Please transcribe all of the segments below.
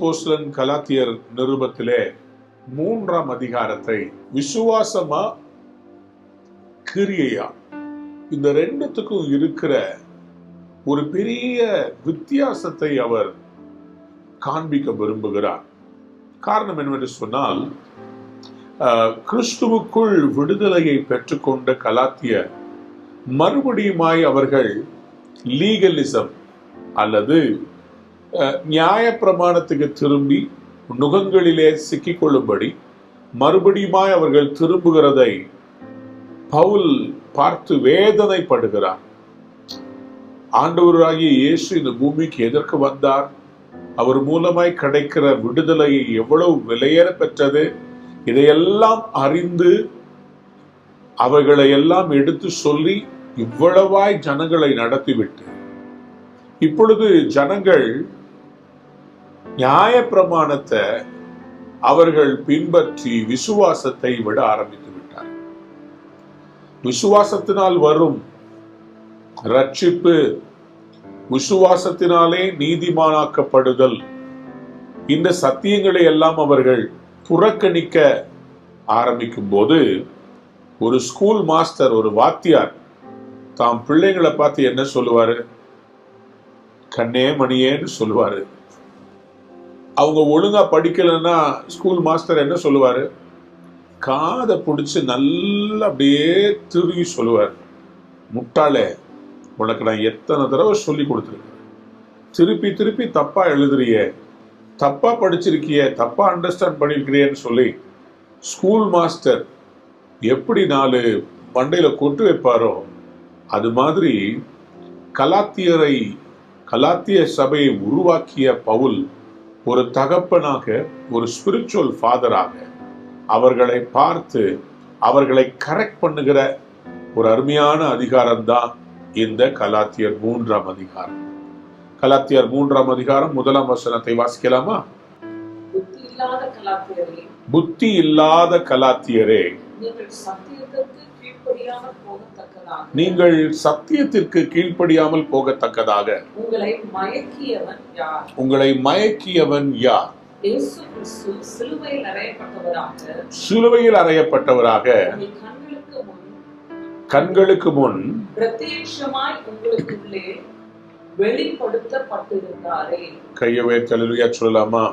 அப்போஸ்தலன் கலாத்தியர் நிருபத்திலே 3ஆம் அதிகாரத்தை விசுவாசமா கிரியையா இந்த ரெண்டுத்துக்கும் இருக்கிற ஒரு பெரிய வித்தியாசத்தை அவர் காண்பிக்க விரும்புகிறார். காரணம் என்னவென்று சொன்னால், கிறிஸ்துவுக்குள் விடுதலையை பெற்றுக்கொண்ட கலாத்தியர் மறுபடியுமாய் அவர்கள் லீகலிசம் அல்லது நியாய பிரமாணத்துக்கு திரும்பி நுகங்களிலே சிக்கிக்கொள்ளும்படி மறுபடியுமாய் அவர்கள் திரும்புகிறதை பவுல் பார்த்து வேதனைப்படுகிறார். ஆண்டவராகிய இயேசு இந்த பூமிக்கு எதற்கு வந்தார், அவர் மூலமாய் கிடைக்கிற விடுதலையை எவ்வளவு விலையேற பெற்றது, இதையெல்லாம் அறிந்து அவைகளை எல்லாம் எடுத்து சொல்லி இவ்வளவாய் ஜனங்களை நடத்திவிட்டு இப்பொழுது ஜனங்கள் நியாய பிரமாணத்தை அவர்கள் பின்பற்றி விசுவாசத்தை விட ஆரம்பித்து விட்டார். விசுவாசத்தினால் வரும் ரட்சிப்பு, விசுவாசத்தினாலே நீதிமானாக்கப்படுதல், இந்த சத்தியங்களை எல்லாம் அவர்கள் புறக்கணிக்க ஆரம்பிக்கும் போது ஒரு ஸ்கூல் மாஸ்டர், ஒரு வாத்தியார் தாம் பிள்ளைங்களை பார்த்து என்ன சொல்லுவாரு? கண்ணே மணியேன்னு சொல்லுவாரு. அவங்க ஒழுங்கா படிக்கலன்னா ஸ்கூல் மாஸ்டர் என்ன சொல்லுவாரு? காதை பிடிச்சு நல்லா அப்படியே திரும்பி சொல்லுவார், முட்டாளே, உனக்கு நான் எத்தனை தடவை சொல்லி கொடுத்துருக்கேன், திருப்பி திருப்பி தப்பா எழுதுறிய, தப்பா படிச்சிருக்கிய, தப்பா அண்டர்ஸ்டாண்ட் பண்ணிருக்கிறியன்னு சொல்லி ஸ்கூல் மாஸ்டர் எப்படி 4 மண்டையில கொட்டு வைப்பாரோ அது மாதிரி கலாத்திய சபையை உருவாக்கிய பவுல் ஒரு தகப்பனாக, ஒரு ஸ்பிரிச்சுவல் ஃபாதராக அவர்களை பார்த்து அவர்களை கரெக்ட் பண்ணுகிற ஒரு அருமையான அதிகாரம் தான் இந்த கலாத்தியர் 3ஆம் அதிகாரம். கலாத்தியர் 3ஆம் அதிகாரம் 1ஆம் வசனத்தை வாசிக்கலாமா? புத்தி இல்லாத கலாத்தியரே, நீங்கள் சத்தியத்திற்கு கீழ்ப்படியாமல் போகத்தக்கதாக உங்களை மயக்கியவன் யார்? சிலுவையில் அறையப்பட்டவராக கண்களுக்கு முன் பிரத்யட்சமாய் உங்களுக்குள்ளே வெளிப்படுத்தப்பட்டிருந்தாரே. கையவே ஹல்லேலூயா சொல்லலாமா?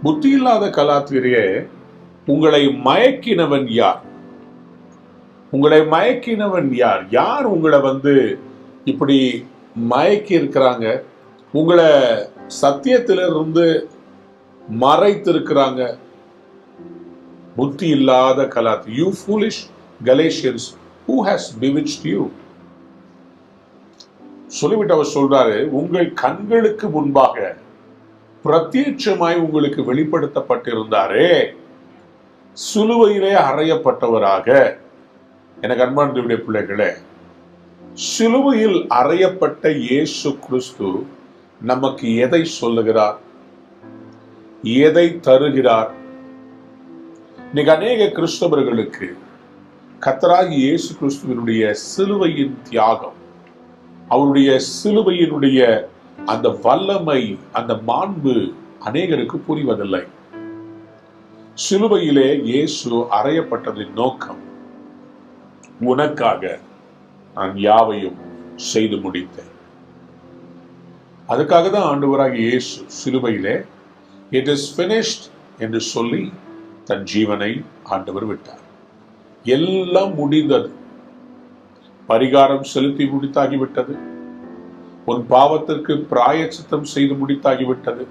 புத்தி இல்லாத கலாத்தியரே, உங்களை மயக்கினவன் யார்? உங்களை மயக்கினவன் யார்? யார் உங்களை இப்படி மயக்கி இருக்கிறாங்க? உங்களை சத்தியத்திலிருந்து மறைத்து இருக்கிறாங்க. புத்தி இல்லாத கலாத்தி, you foolish Galatians, who has bewitched you? சொல்லிவிட்டு அவர் சொல்றாரு, உங்கள் கண்களுக்கு முன்பாக பிரத்யட்சமாய் உங்களுக்கு வெளிப்படுத்தப்பட்டிருந்தாரே, சிலுவையிலே அறையப்பட்டவராக. எனக்கு அன்பான தேவனுடைய பிள்ளைகளே, சிலுவையில் அறையப்பட்ட இயேசு கிறிஸ்து நமக்கு எதை சொல்லுகிறார், எதை தருகிறார்? இன்னைக்கு அநேக கிறிஸ்தவர்களுக்கு கர்த்தராகிய இயேசு கிறிஸ்துவினுடைய சிலுவையின் தியாகம், அவருடைய சிலுவையினுடைய அந்த வல்லமை, அந்த மாண்பு அநேகருக்கு புரிவதில்லை. சிலுவையிலே இயேசு அறையப்பட்டதின் நோக்கம், உனக்காக நான் யாவையும் செய்து முடித்தேன். அதுக்காக தான் ஆண்டவராகிய இயேசு சிலுவையிலே it is finished என்று சொல்லி தன் ஜீவனை ஆண்டவர் விட்டார். எல்லாம் முடிந்தது, பரிகாரம் செலுத்தி முடித்தாகிவிட்டது, உன் பாவத்திற்கு பிராயச்சித்தம் செய்து முடித்தாகிவிட்டது,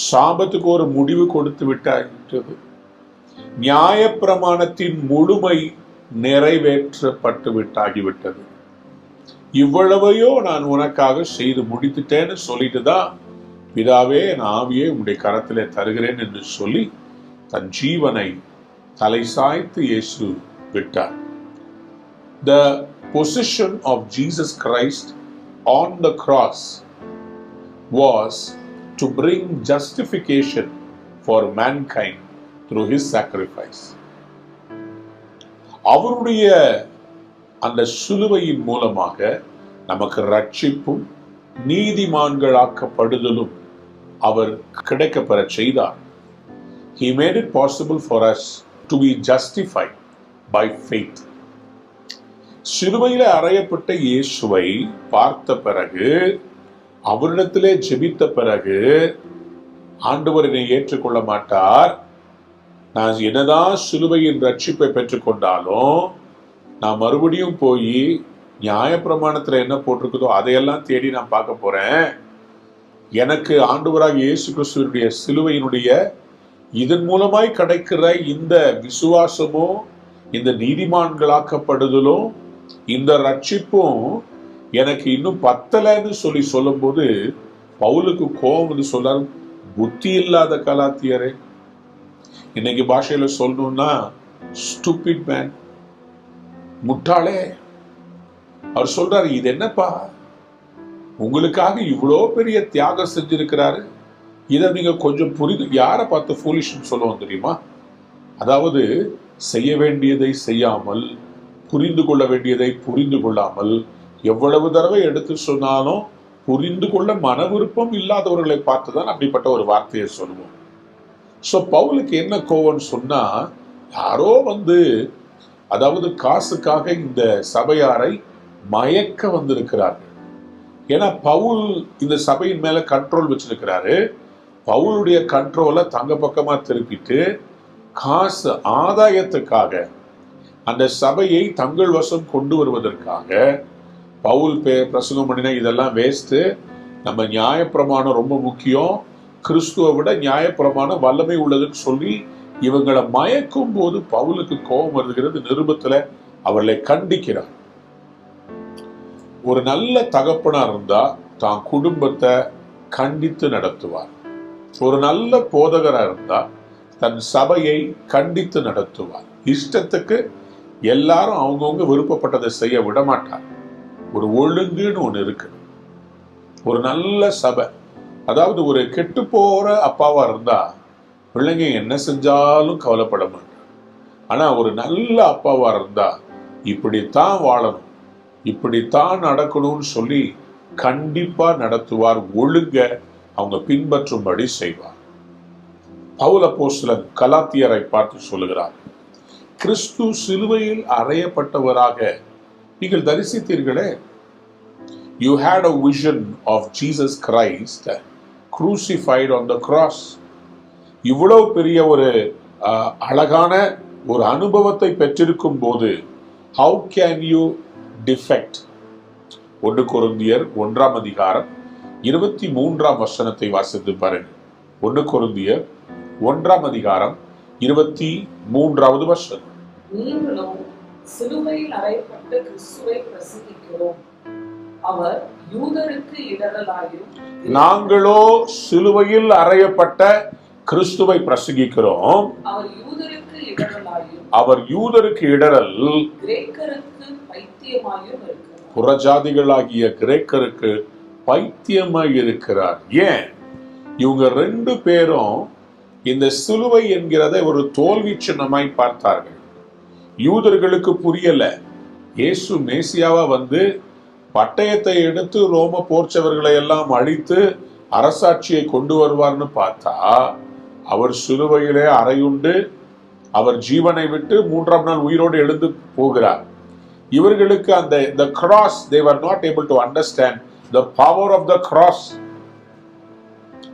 சாபத்துக்கு ஒரு முடிவு கொடுத்து விட்டாகிவிட்டது, நியாய பிரமாணத்தின் முழுமை நிறைவேற்றப்பட்டு விட்டாகிவிட்டது. இவ்வளவையோ நான் உனக்காக செய்து முடித்துட்டேன்னு சொல்லிட்டு தான், பிதாவே நான் ஆவியை உம்முடைய கரத்திலே தருகிறேன் என்று சொல்லி தன் ஜீவனை தலை சாய்த்து இயேசு விட்டார். The position of Jesus Christ on the cross was to bring justification for mankind through his sacrifice. அவருடைய அந்த சிலுவையின் மூலமாக நமக்கு ரட்சிப்பும் நீதிமான்களாக்கப்படுதலும் அவர் கிடைக்கப்பெற செய்தார். He made it possible for us to be justified by faith. சிலுவையில் அறையப்பட்ட இயேசுவை பார்த்த பிறகு, அவரிடத்திலே ஜெபித்த பிறகு, ஆண்டவர் என்னை ஏற்றுக்கொள்ள மாட்டார், நான் என்னதான் சிலுவையின் ரட்சிப்பை பெற்றுக்கொண்டாலும் நான் மறுபடியும் போய் நியாயப்பிரமாணத்துல என்ன போட்டிருக்குதோ அதையெல்லாம் தேடி நான் பார்க்க போறேன், எனக்கு ஆண்டவராக இயேசு கிறிஸ்துவினுடைய சிலுவையினுடைய இதன் மூலமாய் கிடைக்கிற இந்த விசுவாசமும் இந்த நீதிமான்களாக்கப்படுதலும் இந்த ரட்சிப்பும் எனக்கு இன்னும் பத்தலைன்னு சொல்லும் போது பவுலுக்கு கோபம் சொல்றாரு, புத்தி இல்லாத கலாத்தியரே. இன்னைக்கு பாஷையில சொல்லணும்னா ஸ்டூபிட் மேன், முட்டாளே. அவர் சொல்றாரு, இது என்னப்பா, உங்களுக்காக இவ்வளோ பெரிய தியாகம் செஞ்சிருக்கிறாரு, இதை நீங்க கொஞ்சம் புரிந்து, யாரை பார்த்து ஃபூலிஷ்னு சொல்லுவோம் தெரியுமா? அதாவது செய்ய வேண்டியதை செய்யாமல், புரிந்து கொள்ள வேண்டியதை புரிந்து கொள்ளாமல், எவ்வளவு தடவை எடுத்து சொன்னாலும் புரிந்து கொள்ள மன விருப்பம் இல்லாதவர்களை பார்த்துதான் அப்படிப்பட்ட ஒரு வார்த்தையை சொல்லுவோம். ஸோ பவுலுக்கு என்ன கோவம்னு சொன்னா, யாரோ அதாவது காசுக்காக இந்த சபையாரை மயக்க வந்திருக்கிறார்கள். ஏன்னா பவுல் இந்த சபையின் மேல கண்ட்ரோல் வச்சிருக்கிறாரு. பவுலுடைய கண்ட்ரோலை தங்க பக்கமா திருப்பிட்டு காசு ஆதாயத்துக்காக அந்த சபையை தங்கள் வசம் கொண்டு வருவதற்காக பவுல் பிரசங்கம் பண்ணினா இதெல்லாம் வேஸ்ட், நம்ம நியாயப்பிரமாணம் ரொம்ப முக்கியம், கிறிஸ்துவை விட நியாயப்பிரமாணம் வல்லமை உள்ளதுன்னு சொல்லி இவங்களை மயக்கும் போது பவுலுக்கு கோபம் வருகிறது. நிருபத்துல அவர்களை கண்டிக்கிறார். ஒரு நல்ல தகப்பனா இருந்தா தான் குடும்பத்தை கண்டித்து நடத்துவார். ஒரு நல்ல போதகரா இருந்தா தன் சபையை கண்டித்து நடத்துவார். இஷ்டத்துக்கு எல்லாரும் அவங்கவுங்க விருப்பப்பட்டதை செய்ய விட மாட்டார். ஒரு ஒழுங்குன்னு ஒண்ணு இருக்கு. ஒரு நல்ல சபை, அதாவது ஒரு கெட்டு போற அப்பாவா இருந்தா பிள்ளைங்க என்ன செஞ்சாலும் கவலைப்பட மாட்டார். ஆனா ஒரு நல்ல அப்பாவா இருந்தா இப்படித்தான் வாழணும், இப்படித்தான் நடக்கணும்னு சொல்லி கண்டிப்பா நடத்துவார். ஒழுங்க அவங்க பின்பற்றும்படி செய்வார். பவுல் அப்போஸ்தலன் கலாத்தியரை பார்த்து சொல்லுகிறார், கிறிஸ்து சிலுவையில் அறையப்பட்டவராக நீங்கள் தரிசித்தீர்களே. You had a vision of Jesus Christ crucified on the cross. இவ்வளவு பெரிய ஒரு அழகான ஒரு அனுபவத்தை பெற்றிருக்கும் போது how can you defect? 1 கொரிந்தியர் 1ஆம் அதிகாரம் 23ஆம் வசனத்தை வாசித்து பாருங்கள். 1 கொரிந்தியர் 1ஆம் அதிகாரம் 23வது வசனம். நீங்களும் சிலுவையில் அறையப்பட்ட கிறிஸ்துவை பிரசங்கிக்கிறோம், அவர் யூதருக்கு இடரலாயும். நாங்களோ சிலுவையில் அறையப்பட்ட கிறிஸ்துவை பிரசங்கிக்கிறோம், அவர் யூதருக்கு இடரல், கிரேக்கருக்கு பைத்தியமாயும் இருக்கிறார். புறஜாதிகளாகிய கிரேக்கருக்கு பைத்தியமாய் இருக்கிறார். ஏன்? இவங்க 2 பேரும் இந்த சிலுவை என்கிறதை ஒரு தோல்வி சின்னமாய் பார்த்தார்கள். யூதர்களுக்கு புரியல, இயேசு மேசியாவா பட்டயத்தை எடுத்து ரோம போர்ச்சவர்களை எல்லாம் அழித்து அரசாட்சியை கொண்டு வருவார்னு பார்த்தா அவர் சிலுவையிலே அறையுண்டு அவர் ஜீவனை விட்டு 3ஆம் நாள் உயிரோடு எழுந்து போகிறார். இவர்களுக்கு அந்த the cross, they were not able to understand the power of the cross.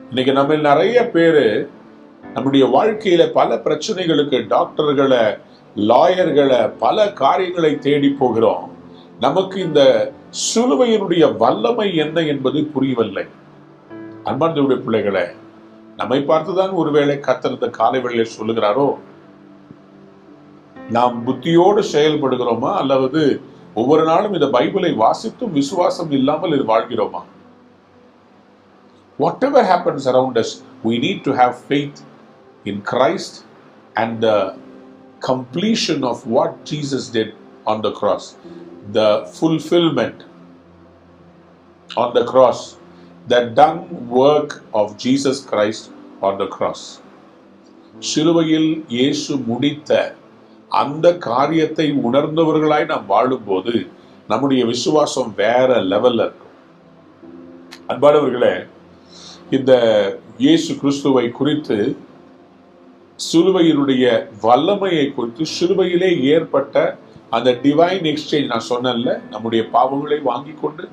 இன்னைக்கு நம்ம நிறைய பேரு நம்முடைய வாழ்க்கையில பல பிரச்சனைகளுக்கு டாக்டர்களை, லாயர்களை, பல காரியங்களை தேடி போகிறோம். நமக்கு இந்த சிலுவையினுடைய வல்லமை என்ன என்பது புரியவில்லை. அன்பார்ந்தவருடைய பிள்ளைகளை, நம்மை பார்த்துதான் ஒருவேளை கர்த்தர் இந்த காலை வேளையிலே சொல்லுகிறாரோ, நாம் புத்தியோடு செயல்படுகிறோமா அல்லது ஒவ்வொரு நாளும் இந்த பைபிளை வாசித்தும் விசுவாசம் இல்லாமல் இது வாழ்கிறோமா? Whatever happens around us, we need to have faith in Christ and the completion of what Jesus did on the cross, the fulfillment on the cross, the done work of Jesus Christ on the cross. சிலுவையில் இயேசு முடித்த அந்த காரியத்தை உணர்ந்தவர்களாய் நாம் வாழும்போது நம்முடைய விசுவாசம் வேற லெவல்ல இருக்கும். அன்பானவர்களே, இந்த இயேசு கிறிஸ்துவை குறித்து, சிலுவையினுடைய வல்லமையை குறித்து, சிலுவையிலே ஏற்பட்ட அந்த டிவைன் எக்ஸ்சேஞ்ச் நான் சொன்னேன்ல, நம்முடைய பாவங்களை வாங்கி கொண்டு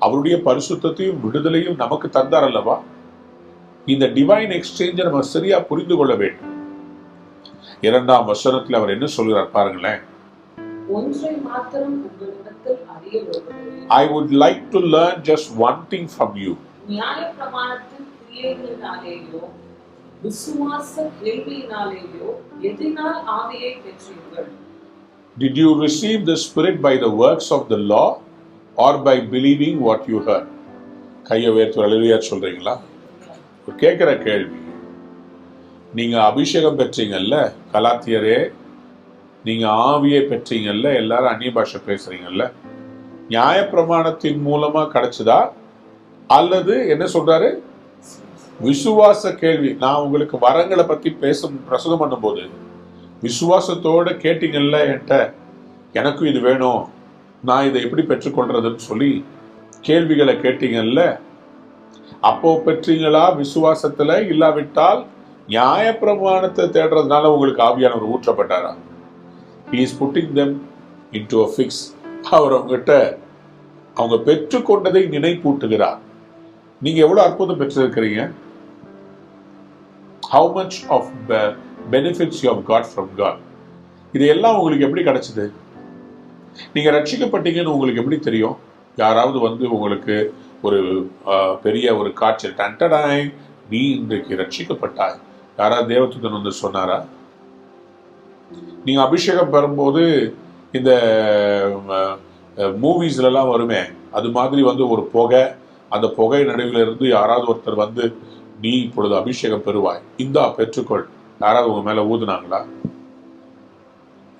அவருடைய பரிசுத்தத்தையும் விடுதலையும் நமக்கு தந்தார் அல்லவா? இந்த டிவைன் எக்ஸ்சேஞ்சை நம்ம சரியா புரிந்து கொள்ள வேண்டும். 2ஆம் வசனத்தில் அவர் என்ன சொல்கிறார் பாருங்களேன். ஒன்றை மாத்திரம் உங்களிடத்தில் அறிய விரும்புகிறேன். I would like to learn just one thing from you. நியாயப்பிரமாணத்தின் கிரியைகளினாலேயோ விசுவாச கேள்வியினாலேயோ எதினால் ஆவியை பெற்றீர்கள்? Did you receive the Spirit by the works of the law or by believing what you heard? கையை உயர்த்தி அல்லேலூயா சொல்றீங்களா? கேட்கிற கேள்வி. நீங்க அபிஷேகம் பெற்றீங்கல்ல கலாத்தியரே, நீங்க ஆவியை பெற்றீங்கல்ல, எல்லாரும் அந்நிய பாஷை பேசுறீங்கல்ல, நியாயப்பிரமாணத்தின் மூலமா கிடைச்சதா அல்லது என்ன சொல்றாரு? விசுவாச கேள்வி. நான் உங்களுக்கு வரங்களை பத்தி பிரசங்கம் பண்ணும்போது விசுவாசத்தோட கேட்டீங்கல்ல என்கிட்ட, எனக்கும் இது வேணும், நான் இதை எப்படி பெற்றுக்கொள்றதுன்னு சொல்லி கேள்விகளை கேட்டீங்கல்ல, அப்போ பெற்றீங்களா விசுவாசத்துல? இல்லாவிட்டால் நியாயப்பிரமாணத்தை தேடுறதுனால உங்களுக்கு ஆவியானவர் ஊற்றப்பட்டாரா? He is putting them into a fix. அவர் அவங்ககிட்ட அவங்க பெற்றுக்கொண்டதை நினைப்பூட்டுகிறார். நீங்க எவ்வளவு அற்புதம் பெற்றிருக்கிறீங்க? How much of the benefits you have got from God? இது எல்லாம் உங்களுக்கு எப்படி கிடைச்சது? நீங்க ரட்சிக்கப்பட்டீங்கன்னு உங்களுக்கு எப்படி தெரியும்? யாராவது வந்து உங்களுக்கு ஒரு பெரிய ஒரு காட்சியில் டண்டடாய் நீ இன்றைக்கு ரட்சிக்கப்பட்டாய், யாராவது தேவதூதன் வந்து சொன்னாரா? நீங்க அபிஷேகம் பெறும்போது இந்த மூவிஸ்லாம் வருமே, அது மாதிரி வந்து ஒரு புகை, அந்த புகை நடுவில் இருந்து யாராவது ஒருத்தர் வந்து நீ இப்பொழுது அபிஷேகம் பெறுவாய், இந்தா பெற்றுக்கொள், யாராவது உங்க மேல ஊதுனாங்களா?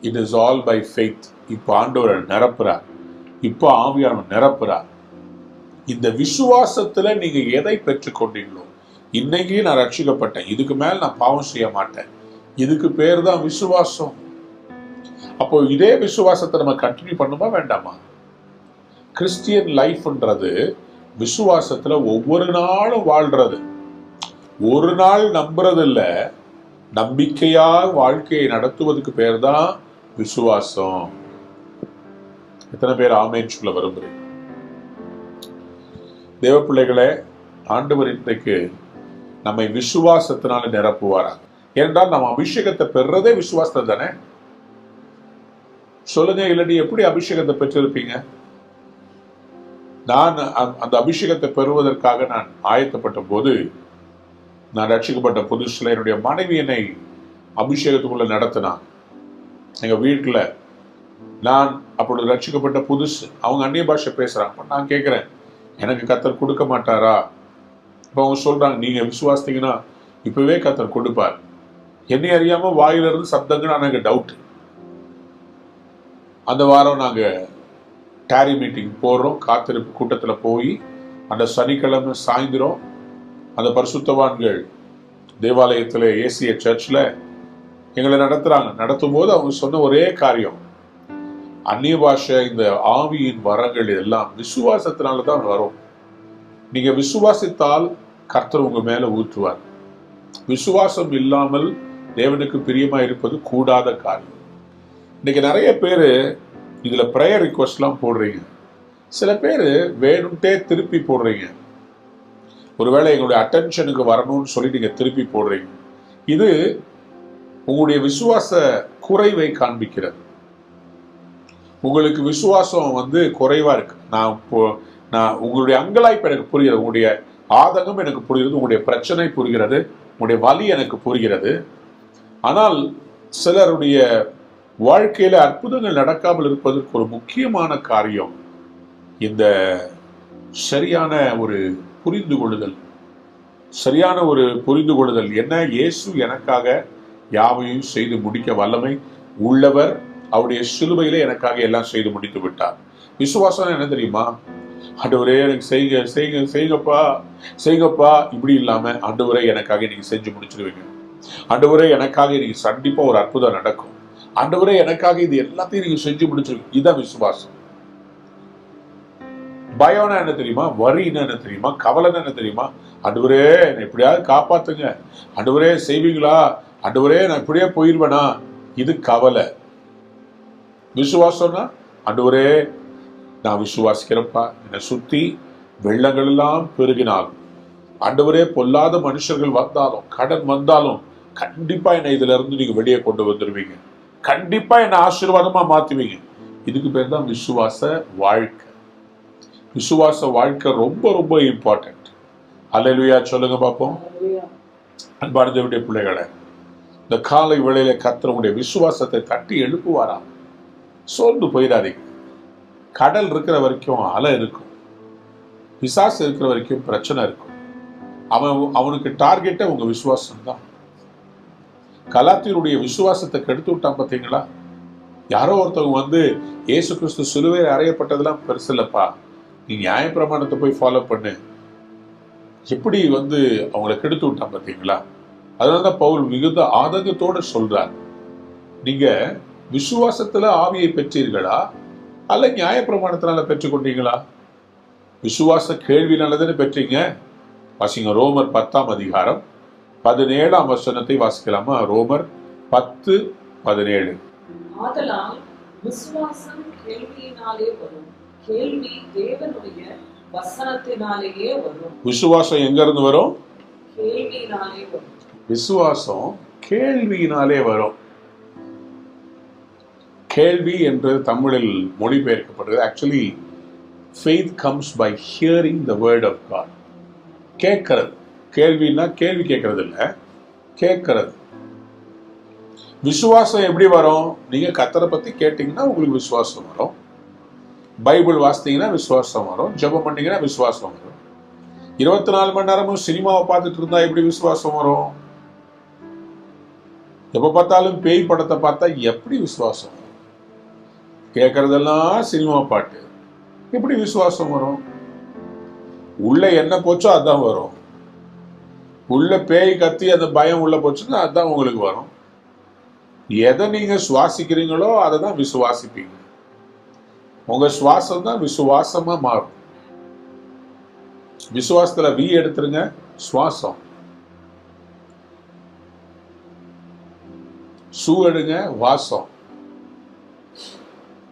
It is all by faith. இப்போ ஆண்டவர் நிரப்புறார், இப்போ ஆவியானவர் நிரப்புறார். இந்த விசுவாசத்துல நீங்க எதை பெற்றுக்கொண்டீங்களோ, இன்னைக்கு நான் ரட்சிக்கப்பட்டேன், இதுக்கு மேல நான் பாவம் செய்ய மாட்டேன், இதுக்கு பேர் தான் விசுவாசம். அப்போ இதே விசுவாசத்தை நம்ம கண்டினியூ பண்ணுமா வேண்டாமா? கிறிஸ்டியன் லைஃப்ன்றது விசுவாசத்துல ஒவ்வொரு நாளும் வாழ்றது. ஒரு நாள் நம்புறது இல்ல, நம்பிக்கையா வாழ்க்கையை நடத்துவதுக்கு பேர் தான் விசுவாசம். எத்தனை பேர் ஆமென் சொல்ல விரும்புறீங்க? தேவ பிள்ளைகளே, ஆண்டவர் இன்றைக்கு நம்மை விசுவாசத்தினால நிரப்புவாரா? ஏனென்றால் நம்ம அபிஷேகத்தை பெறுறதே விசுவாசத்தை தானே. சொல்லுங்க, இல்லாட்டி எப்படி அபிஷேகத்தை பெற்றிருப்பீங்க? நான் அந்த அபிஷேகத்தை பெறுவதற்காக நான் ஆயத்தப்பட்ட போது, நான் ரட்சிக்கப்பட்ட புதுசுல என்னுடைய மனைவி என்னை அபிஷேகத்துக்குள்ள நடத்தினான். எங்க வீட்டுல நான் அப்பொழுது ரட்சிக்கப்பட்ட புதுசு, அவங்க அந்நிய பாஷை பேசுறாங்க. நான் கேட்கிறேன், எனக்கு கர்த்தர் கொடுக்க மாட்டாரா? இப்போ அவங்க சொல்றாங்க, நீங்க விசுவாசித்தீங்கன்னா இப்பவே கர்த்தர் கொடுப்பார். என்னை அறியாம வாயிலிருந்து சப்தங்கள் எனக்கு டவுட். அந்த வாரம் நாங்க டேரி மீட்டிங் போடுறோம், காத்திருப்பு கூட்டத்தில் போய் அந்த சனிக்கிழமை சாயந்தரம் அந்த பரிசுத்தவான்கள் தேவாலயத்தில் ஏசிய சர்ச்சில் எங்களை நடத்துகிறாங்க. நடத்தும் போது அவங்க சொன்ன ஒரே காரியம், அந்நிய பாஷை இந்த ஆவியின் வரங்கள் எல்லாம் விசுவாசத்தினால தான் வரும். நீங்க விசுவாசித்தால் கர்த்தர் உங்க மேல ஊற்றுவார். விசுவாசம் இல்லாமல் தேவனுக்கு பிரியமா இருப்பது கூடாத காரியம். இன்னைக்கு நிறைய பேர் இதுல ப்ரேயர் ரிக்வெஸ்ட்லாம் போடுறீங்க, சில பேர் வேணும்ட்டே திருப்பி போடுறீங்க. ஒருவேளை எங்களுடைய அட்டென்ஷனுக்கு வரணும்னு சொல்லி நீங்க திருப்பி போடுறீங்க. இது உங்களுடைய விசுவாச குறைவை காண்பிக்கிறது. உங்களுக்கு விசுவாசம் வந்து குறைவா இருக்கு. நான் உங்களுடைய அங்கலாய்ப்பு எனக்கு புரிகிறது, உங்களுடைய ஆதங்கம் எனக்கு புரிகிறது, உங்களுடைய பிரச்சனை புரிகிறது, உங்களுடைய வலி எனக்கு புரிகிறது. ஆனால் சிலருடைய வாழ்க்கையில அற்புதங்கள் நடக்காமல் இருப்பதற்கு ஒரு முக்கியமான காரியம் இந்த சரியான ஒரு புரிந்து கொள்ளுதல். சரியான ஒரு புரிந்து கொள்ளுதல் என்ன? இயேசு எனக்காக யாவையும் செய்து முடிக்க வல்லமை உள்ளவர், அவருடைய சிலுவையிலே எனக்காக எல்லாம் செய்து முடித்து விட்டார். விசுவாசம் என்ன தெரியுமா? ஆண்டவரே எனக்கு செய்யுங்க செய்யுங்க செய்யுங்கப்பா செய்யுங்கப்பா இப்படி இல்லாம, ஆண்டவரே எனக்காக நீங்க செஞ்சு முடிச்சிடுவீங்க, ஆண்டவரே எனக்காக நீங்க கண்டிப்பா ஒரு அற்புதம் நடக்கும், ஆண்டவரே எனக்காக இது எல்லாத்தையும் நீங்க செஞ்சு முடிச்சிருவீங்க. இதுதான் விசுவாசம். பயம்னா என்ன தெரியுமா? வரின்னா என்ன தெரியுமா? கவலைன்னா என்ன தெரியுமா? ஆண்டவரே என்னை எப்படியாவது காப்பாத்துங்க, ஆண்டவரே செய்வீங்களா, ஆண்டவரே நான் இப்படியே போயிருவேனா, இது கவலை. விசுவாசம்னா ஆண்டவரே நான் விசுவாசிக்கிறப்பா, என்னை சுத்தி வெள்ளங்கள் எல்லாம் பெருகினாலும், ஆண்டவரே பொல்லாத மனுஷர்கள் வந்தாலும், கடன் வந்தாலும், கண்டிப்பா என்னை இதுல இருந்து நீங்க வெளியே கொண்டு வந்துருவீங்க, கண்டிப்பா என்னை ஆசீர்வாதமா மாத்துவீங்க. இதுக்கு பேர் தான் விசுவாச வாழ்க்கை. விசுவாச வாழ்க்கை ரொம்ப ரொம்ப இம்பார்ட்டன்ட். அல்லேலூயா சொல்லுங்க பார்ப்போம். அன்பான தேவனுடைய பிள்ளைகளை, இந்த காலை வேளையில கர்த்தர் உங்களுடைய விசுவாசத்தை தட்டி எழுப்புவாரா? சோர்ந்து போயிடாதீங்க. கடல் இருக்கிற வரைக்கும் அலை இருக்கும், பிசாசு இருக்கிற வரைக்கும் பிரச்சனை இருக்கும். அவனுக்கு டார்கெட்டே உங்க விசுவாசம் தான். கலாத்தியருடைய விசுவாசத்தை கெடுத்து விட்டான் பார்த்தீங்களா? யாரோ ஒருத்தவங்க வந்து இயேசு கிறிஸ்து சிலுவையில் அறையப்பட்டதெல்லாம் பெருசு இல்லப்பா, நீ நியாயப்பிரமாணத்தை போய் ஃபாலோ பண்ணு, எப்படி வந்து அவங்களை கெடுத்து விட்டான் பார்த்தீங்களா? அதனாலதான் பவுல் மிகுந்த ஆதங்கத்தோட சொல்றார், நீங்க விசுவாசத்துல ஆவியை பெற்றீர்களா அல்ல நியாயப்பிரமாணத்தினால பெற்றுக்கொண்டீங்களா? விசுவாச கேள்வினாலதானே பெற்றீங்க. வாசிங்க ரோமர் 10ஆம் அதிகாரம் 17ஆம் வசனத்தை வாசிக்கலாமா? ரோமர் 10:17. ஆதலால் விசுவாசம் கேள்வியினாலே வரும், கேள்வி தேவனுடைய வசனத்தினாலேயே வரும். விசுவாசம் எங்க இருந்து வரும்? கேள்வியினாலே வரும். விசுவாசம் கேள்வியினாலே வரும். கேள்வி என்று தமிழில் மொழிபெயர்க்கப்படுகிறது. Actually faith comes by hearing the word of God. கேட்கிறது. கேள்வின்னா கேள்வி கேட்கறது இல்லை, கேட்கறது. விசுவாசம் எப்படி வரும்? நீங்க கர்த்தரை பத்தி கேட்டீங்கன்னா உங்களுக்கு விசுவாசம் வரும், பைபிள் வாசித்தீங்கன்னா விசுவாசம் வரும், ஜெபம் பண்ணீங்கன்னா விசுவாசம் வரும். 24 மணி நேரமும் சினிமாவை பார்த்துட்டு இருந்தா எப்படி விசுவாசம் வரும்? எப்ப பார்த்தாலும் பேய் படத்தை பார்த்தா எப்படி விசுவாசம் வரும்? கேட்கறதெல்லாம் சினிமா பாட்டு, எப்படி விசுவாசம் வரும்? உள்ள என்ன போச்சோ அதான் வரும். உள்ள பேய் கத்தி அந்த பயம் உள்ள போச்சுன்னா அதுதான் உங்களுக்கு வரும். எதை நீங்க சுவாசிக்கிறீங்களோ அதை தான் விசுவாசிப்பீங்க. உங்க சுவாசம் தான் விசுவாசமா மாறும். விசுவாசத்துல வி எடுத்துருங்க, சுவாசம். சூ எடுங்க, வாசம்.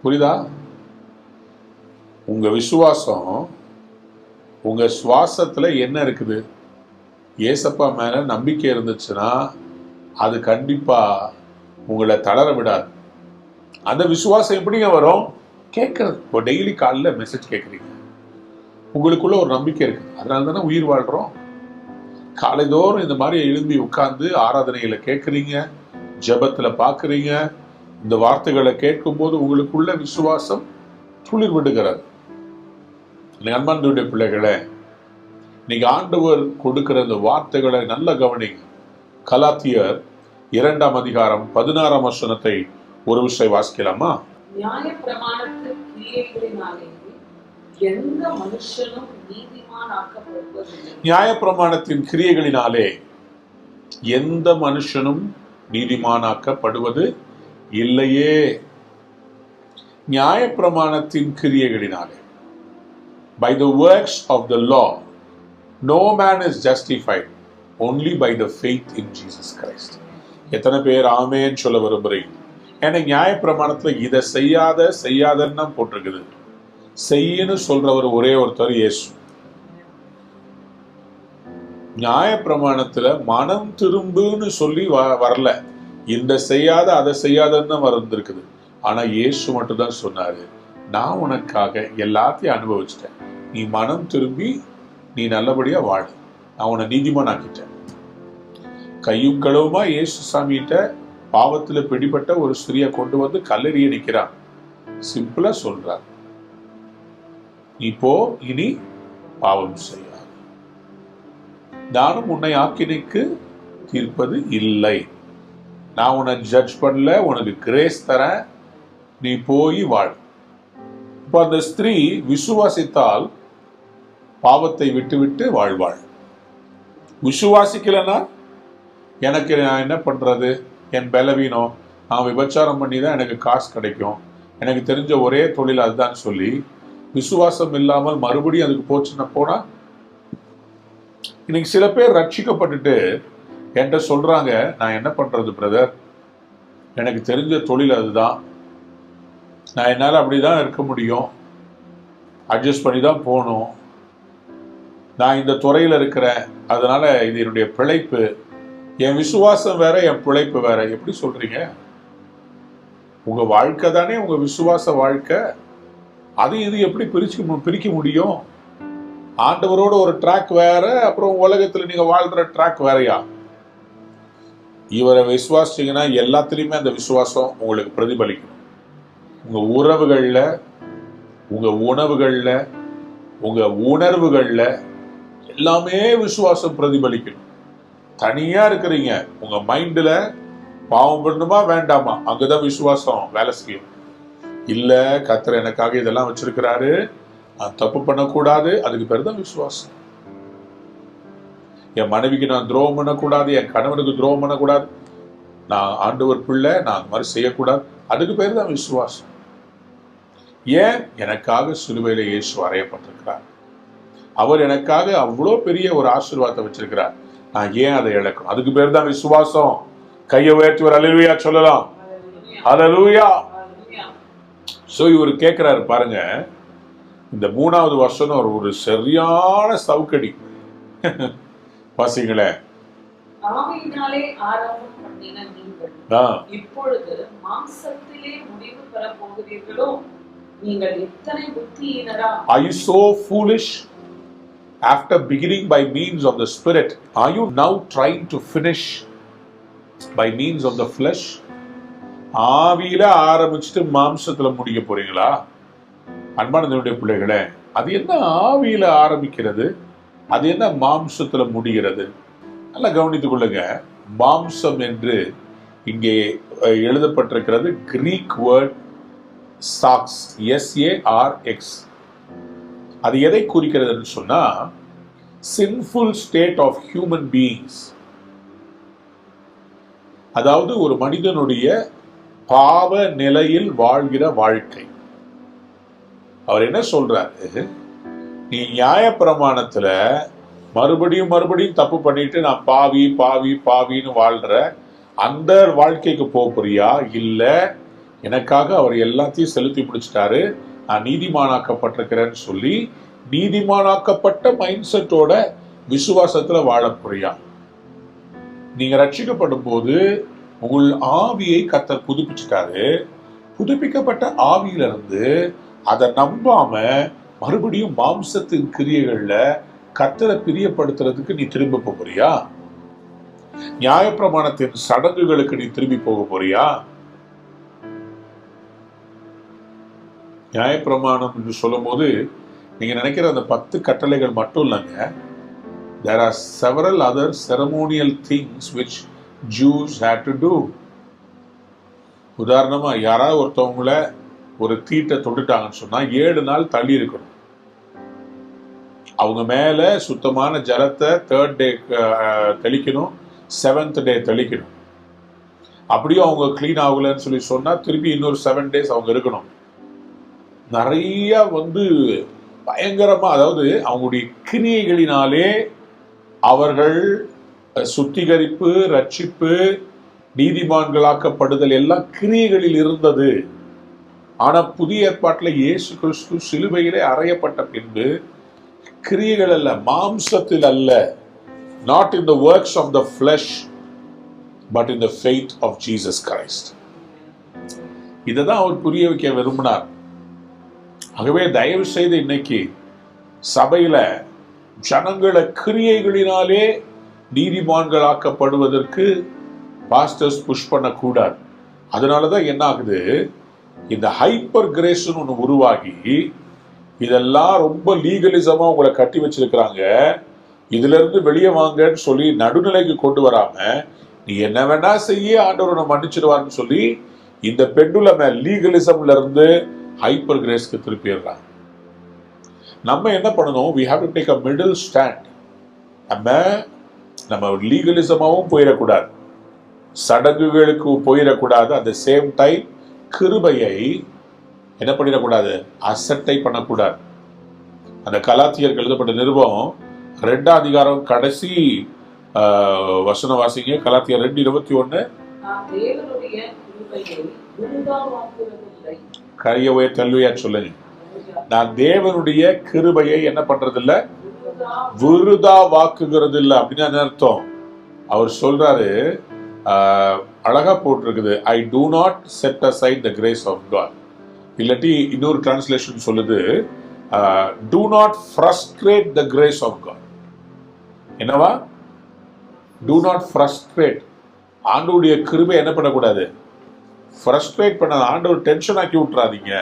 புரியுதா? உங்க விசுவாசம் உங்க சுவாசத்துல என்ன இருக்குது? ஏசப்பா மேல நம்பிக்கை இருந்துச்சுன்னா அது கண்டிப்பா உங்களை தளர விடாது. அந்த விசுவாசம் எப்படிங்க வரும்? கேட்கறது. இப்போ டெய்லி காலைல மெசேஜ் கேட்குறீங்க, உங்களுக்குள்ள ஒரு நம்பிக்கை இருக்கு, அதனால தானே உயிர் வாழ்றோம். காலைதோறும் இந்த மாதிரி எழும்பி உட்கார்ந்து ஆராதனைகளை கேட்குறீங்க, ஜெபத்துல பார்க்குறீங்க. இந்த வார்த்தைகளை கேட்கும் போது உங்களுக்குள்ள விசுவாசம் துளிர் விடுகிறது. அன்பானுடைய பிள்ளைகளே, இன்னைக்கு ஆண்டவர் கொடுக்கிற இந்த வார்த்தைகளை நல்ல கவனிங்க. கலாத்தியர் 2ஆம் அதிகாரம் 16ஆம் வசனத்தை ஒரு விஷயம் வாசிக்கலாமா? நியாயப்பிரமாணத்தின் கிரியைகளினாலே எந்த மனுஷனும் நீதிமானாக்கப்படுவதில்லை. நியாயப்பிரமாணத்தின் கிரியைகளினாலே எந்த மனுஷனும் நீதிமானாக்கப்படுவது இல்லையே. நியாயப்பிரமாணத்தின் கிரியைகளினாலே, by the works of the law no man is justified only by the faith in Jesus Christ. எத்தனை பேர் ஆமென் சொல்ல விரும்புறீங்க? ஏன்னா நியாயப்பிரமாணத்துல இதை செய்யாதன்னு போட்டிருக்குது. செய்யன்னு சொல்றவர் ஒரே ஒருத்தர், இயேசு. நியாயப்பிரமாணத்துல மனம் திரும்புன்னு சொல்லி வரல, இந்த செய்யாத அதை செய்யாதன்னு வந்திருக்குது. ஆனா இயேசு மட்டும் தான் சொன்னாரு, நான் உனக்காக எல்லாத்தையும் அனுபவிச்சிட்டேன், நீ மனம் திரும்பி நீ நல்லபடியா வாழ, நான் உன்னை நீதிமான் ஆக்கிட்டேன். கையும் களவுமா இயேசு சாமிகிட்ட பாவத்துல பிடிபட்ட ஒரு ஸ்திரியை கொண்டு வந்து கல்லறிய நிற்கிறான். சிம்பிளா சொல்றார், நீ போ, இனி பாவம் செய்யாது, நானும் உன்னை ஆக்கினைக்கு தீர்ப்பது இல்லை, நான் உன்னை ஜட்ஜ் பண்ணல, உனக்கு கிரேஸ் தரேன், நீ போய் வாழ். இப்ப அந்த ஸ்திரீ விசுவாசித்தால் பாவத்தை விட்டு விட்டு வாழ்வாள். விசுவாசிக்கலன்னா எனக்கு நான் என்ன பண்றது, என் பலவீனம், நான் விபச்சாரம் பண்ணி தான் எனக்கு காசு கிடைக்கும், எனக்கு தெரிஞ்ச ஒரே தொழில் அதுதான் சொல்லி விசுவாசம் இல்லாமல் மறுபடியும் அதுக்கு போச்சுன்னா போனா, இன்னைக்கு சில பேர் ரட்சிக்கப்பட்டுட்டு என்கிட்ட சொல்றாங்க, நான் என்ன பண்றது பிரதர், எனக்கு தெரிஞ்ச தொழில் அதுதான், நான் என்னால் அப்படிதான் இருக்க முடியும், அட்ஜஸ்ட் பண்ணி தான் போகணும், நான் இந்த துறையில் இருக்கிறேன், அதனால இது என்னுடைய பிழைப்பு, என் விசுவாசம் வேற என் பிழைப்பு வேற. எப்படி சொல்றீங்க? உங்க வாழ்க்கை தானே உங்க விசுவாச வாழ்க்கை, அது இது எப்படி பிரிக்க முடியும்? ஆண்டவரோட ஒரு ட்ராக் வேற, அப்புறம் உலகத்துல நீங்க வாழ்ற ட்ராக் வேறையா? இவரை விசுவாசிச்சீங்கன்னா எல்லாத்துலயுமே அந்த விசுவாசம் உங்களுக்கு பிரதிபலிக்கணும். உங்க உறவுகள்ல, உங்க உணவுகள்ல, உங்க உணர்வுகள்ல எல்லாமே விசுவாசம் பிரதிபலிக்கணும். தனியா இருக்கிறீங்க, உங்க மைண்ட்ல பாவம் பண்ணுமா வேண்டாமா, அங்கதான் விசுவாசம் வேலை செய்யும். இல்ல, கர்த்தர் எனக்காக இதெல்லாம் வச்சிருக்கிறாரு, நான் தப்பு பண்ணக்கூடாது, அதுக்கு பேர் தான் விசுவாசம். என் மனைவிக்கு நான் துரோகம் பண்ணக்கூடாது, என் கணவனுக்கு துரோகம் பண்ணக்கூடாது, நான் ஆண்டவர் பிள்ளை, நான் அந்த மாதிரி செய்யக்கூடாது, அதுக்கு பேர் தான் விசுவாசம். ஏன்? எனக்காக சிலுவையில இயேசு அறையப்பட்டிருக்கிறார், அவர் எனக்காக அவ்வளோ பெரிய ஒரு ஆசீர்வாதத்தை வச்சிருக்கிறார், நான் ஏன் அதை இழக்கணும்? அதுக்கு பேர் தான் விசுவாசம். கையை உயர்த்தி ஒரு அல்லேலூயா சொல்லலாம். அல்லேலூயா. சோ இவர் கேட்கிறாரு பாருங்க, இந்த 3வது வருஷம் ஒரு சரியான சவுக்கடி. வாசிங்களே. ஆவியினாலே ஆரம்பம் பண்ணின நீங்கள் இப்பொழுது மாம்சத்திலே முடிவு பெற போகிறீர்களோ? நீங்கள் எத்தனை புத்தியீனரா! Are you so foolish? After beginning by means of the Spirit, are you now trying to finish by means of the flesh? ஆவியில ஆரம்பிச்சுட்டு மாம்சத்துல முடிக்க போறீங்களா? அன்பானவருடைய பிள்ளைகளே, அது என்ன ஆவியில ஆரம்பிக்கிறது, அது என்ன மாம்சத்துல முடிகிறது? நல்லா கவனித்துக் கொள்ளுங்க. மாம்சம் என்று இங்கே எழுதப்பட்டிருக்கிறது கிரீக் வேர்ட் சாக்ஸ், SARX. அது எதை குறிக்கிறது சொன்னா, sinful state of human beings. அதாவது ஒரு மனிதனுடைய பாவ நிலையில் வாழ்கிற வாழ்க்கை. அவர் என்ன சொல்றாரு, நீ நியாயப்பிரமாணத்துல மறுபடியும் மறுபடியும் தப்பு பண்ணிட்டு நான் பாவி பாவி பாவின்னு வாழ்ற அந்த வாழ்க்கைக்கு போறியா? இல்ல, எனக்காக அவர் எல்லாத்தையும் செலுத்தி முடிச்சிட்டாரு, நான் நீதிமானாக்கப்பட்டிருக்கிறேன்னு சொல்லி நீதிமானாக்கப்பட்ட மைண்ட் செட்டோட விசுவாசத்துல வாழ போறியா? நீங்க ரட்சிக்கப்படும் போது உங்கள் ஆவியை கர்த்தர் புதுப்பிச்சுட்டாரு. புதுப்பிக்கப்பட்ட ஆவியிலிருந்து அதை நம்பாம மறுபடியும் மாம்சத்தின் கிரியைகள்ல கர்த்தரை பிரியப்படுத்துறதுக்கு நீ திரும்ப போறியா? நியாயப்பிரமாணத்தின் சடங்குகளுக்கு நீ திரும்பி போக போறியா? நியாயப்பிரமாணம் என்று சொல்லும் போது நீங்க நினைக்கிற அந்த 10 கட்டளைகள் மட்டும் இல்லைங்க. There are several other ceremonial things which Jews had to do. உதாரணமா, யாராவது ஒருத்தவங்கள ஒரு தீட்டை தொட்டுட்டாங்கன்னு சொன்னா 7 நாள் தள்ளி இருக்கணும். அவங்க மேல சுத்தமான ஜலத்தை 3rd day தெளிக்கணும், 7th day தெளிக்கணும். அப்படியும் அவங்க கிளீன் ஆகலன்னு சொல்லி சொன்னா திருப்பி இன்னொரு 7 days அவங்க இருக்கணும். நிறைய பயங்கரமா, அதாவது அவங்களுடைய கிரியைகளினாலே அவர்கள் சுத்திகரிப்பு, ரட்சிப்பு, நீதிமான்களாக்கப்படுதல் எல்லாம் கிரியைகளில் இருந்தது. ஆனா புதிய ஏற்பாட்டில் இயேசு கிறிஸ்து சிலுவையிலே அறையப்பட்ட பின்பு கிரியைகள் அல்ல, மாம்சத்தில் அல்ல, not in the works of the flesh but in the faith of Jesus Christ. இதைதான் அவர் புரிய வைக்க விரும்பினார். ஆகவே தயவு செய்து இன்னைக்கு சபையில ஜனங்களை கிரியைகளினாலே நீதிமான்களாக்கப்படுவதற்கு பாஸ்டர்ஸ் புஷ் பண்ணக்கூடாது. அதனாலதான் என்ன ஆகுது, இந்த ஹைப்பர் கிரேஸ்னு ஒன்று உருவாகி இதெல்லாம் ரொம்ப லீகலிசமா உங்களை கட்டி வச்சிருக்கிறாங்க. இதுல இருந்து வெளியே வாங்கன்னு சொல்லி நடுநிலைக்கு கொண்டு வராம நீ என்ன வேணா செய்ய ஆண்டவரை மன்னிச்சிடுவார்னு சொல்லி இந்த பெண்டுலம லீகலிசம்ல இருந்து ஹைப்பர் கிரேஸ்க்கு திருப்பிடுறாங்க. நம்ம என்ன பண்ணணும், we have to take a middle stand. நம்ம லீகலிசமாவும் போயிடக்கூடாது, சடங்குகளுக்கு போயிடக்கூடாது. அட் த சேம் டைம் கிருபையை என்ன பண்ணிடக்கூடாது? அசட்டை பண்ணக்கூடாது. அந்த கலாத்தியருக்கு எழுதப்பட்ட நிருபம் 2ஆம் அதிகாரம் கடைசி வசனம் வாசிங்க. கலாத்தியர் 2:21. கரியவே தல்வியா சொல்லுங்க. நான் தேவனுடைய கிருபையை என்ன பண்றது இல்ல, விருதா வாக்குகிறது இல்ல அப்படின்னு என்ன அர்த்தம்? அவர் சொல்றாரு, அழகா போட்டிருக்குது, I do not set aside the grace of God. இல்லாட்டி இன்னொரு டிரான்ஸ்லேஷன் சொல்லுது, do not frustrate the grace of God. என்னவா? do not frustrate. ஆண்டவருடைய கிருபை என்ன பண்ணக்கூடாது? ஃப்ரஸ்ட்ரேட் பண்ண, ஆண்டவர் டென்ஷன் ஆக்கி விட்டுறாதீங்க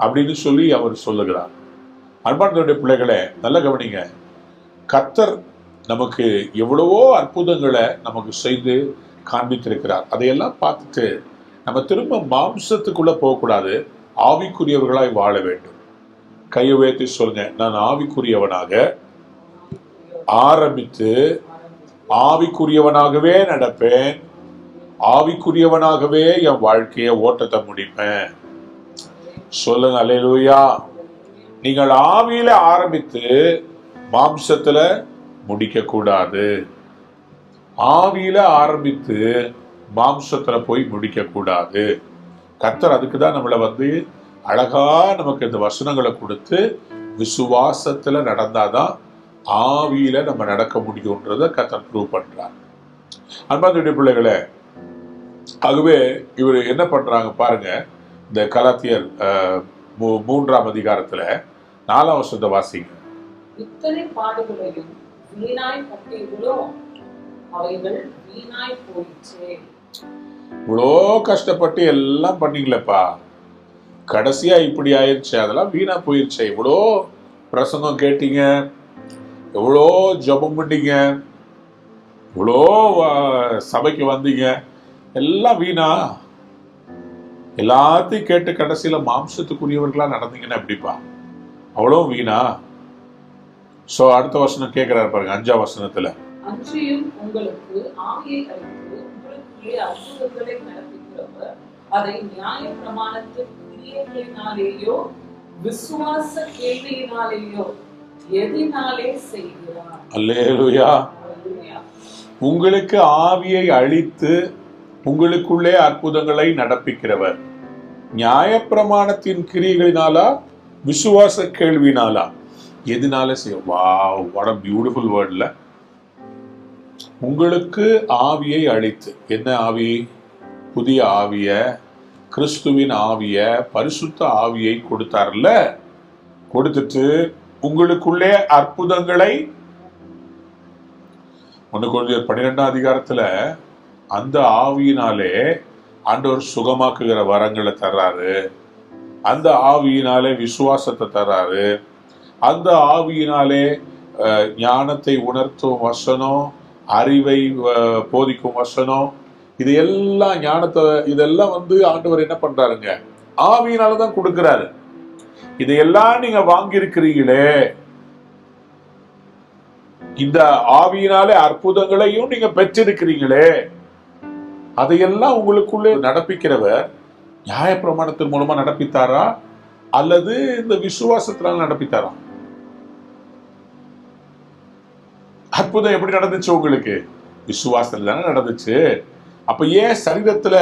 அப்படின்னு சொல்லி அவர் சொல்லுகிறார். அன்பார்ந்தவருடைய பிள்ளைகளே, நல்ல கவனிங்க. கர்த்தர் நமக்கு எவ்வளவோ அற்புதங்களை நமக்கு செய்து காண்பித்திருக்கிறார். அதையெல்லாம் பார்த்துட்டு நம்ம திரும்ப மாம்சத்துக்குள்ள போகக்கூடாது, ஆவிக்குரியவர்களாய் வாழ வேண்டும். கையை உயர்த்தி சொல்லுங்க, நான் ஆவிக்குரியவனாக ஆரம்பித்து ஆவிக்குரியவனாகவே நடப்பேன், ஆவிக்குரியவனாகவே என் வாழ்க்கையை ஓட்டத்தை முடிப்பேன். சொல்லுங்க அல்லேலூயா. நீங்கள் ஆவியில ஆரம்பித்து மாம்சத்துல முடிக்க கூடாது. ஆவியில ஆரம்பித்து மாம்சத்துல போய் முடிக்க கூடாது. கர்த்தர் அதுக்கு தான் நம்மளை அழகா நமக்கு இந்த வசனங்களை கொடுத்து விசுவாசத்துல நடந்தாதான் ஆவியில நம்ம நடக்க முடியும்ன்றத கர்த்தர் ப்ரூவ் பண்றார். அன்பார்ந்த பிள்ளைகளே, ஆகவே இவர் என்ன பண்றாங்க பாருங்க. இந்த கலாத்தியர் 3ஆம் அதிகாரத்துல 4ஆம் வசனத்தை வாசிங்க. இத்தனை பாடுகளையும் வீணாய் பட்டீர்களோ, அவைகள் வீணாய் போயிற்றே. இவ்வளோ கஷ்டப்பட்டு எல்லாம் பண்ணீங்களேப்பா, கடைசியா இப்படி ஆயிடுச்சு, அதெல்லாம் வீணா போயிடுச்சு. இவ்வளோ பிரசங்கம் கேட்டீங்க, எவ்வளோ ஜெபம் பண்ணீங்க, இவ்வளோ சபைக்கு வந்தீங்க, எல்லாம் வீணா. எல்லாத்தையும் கேட்டு கடைசியில மாம்சத்துக்குரியவர்களா நடந்தீங்கன்னா எப்படிப்பா? அவ்வளோ வீணா. சோ அடுத்த வசனம் கேட்கிறாரு பாருங்க, 5ஆம் வசனத்துல. அன்றியும் உங்களுக்கு ஆவியை அளித்து உங்களுக்குள்ளே அற்புதங்களை நடப்பிக்கிறவர் அதை நியாய பிரமாணத்தின் கிரியைகளினாலேயோ விசுவாச கேள்வியினாலேயோ எதினாலே செய்கிறார். அல்லேலூயா. உங்களுக்கு ஆவியை அளித்து உங்களுக்குள்ளே அற்புதங்களை நடப்பிக்கிறவர் நியாயப்பிரமாணத்தின் கிரியைகளினாலா விசுவாச கேள்வினாலா எதனால செய்ய? வாவ், வாட் a பியூட்டிஃபுல் வேர்ட்ல. உங்களுக்கு ஆவியை அளித்து, என்ன ஆவி? புதிய ஆவிய, கிறிஸ்துவின் ஆவிய, பரிசுத்த ஆவியை கொடுத்தார்ல, கொடுத்துட்டு உங்களுக்குள்ளே அற்புதங்களை 1 கொரிந்தியர் 12ஆம் அதிகாரத்துல அந்த ஆவியினாலே ஆண்டவர் சுகமாக்குகிற வரங்களை தர்றாரு, அந்த ஆவியினாலே விசுவாசத்தை தர்றாரு, அந்த ஆவியினாலே ஞானத்தை உணர்த்தும் வசனம், அறிவை போதிக்கும் வசனம், இது எல்லாம் ஞானத்தை, இதெல்லாம் ஆண்டவர் என்ன பண்றாருங்க? ஆவியினாலதான் கொடுக்கிறாரு. இதையெல்லாம் நீங்க வாங்கி இருக்கிறீங்களே, இந்த ஆவியினாலே அற்புதங்களையும் நீங்க பெற்றிருக்கிறீங்களே, அதையெல்லாம் உங்களுக்குள்ளே நடப்பிக்கிறவர் நியாயப்பிரமாணத்தின் மூலமா நடப்பித்தாரா அல்லது இந்த விசுவாசத்தினால நடப்பித்தாரா? அற்புதம் எப்படி நடந்துச்சு உங்களுக்கு? விசுவாசத்துல தானே நடந்துச்சு. அப்ப ஏன் சரீரத்துல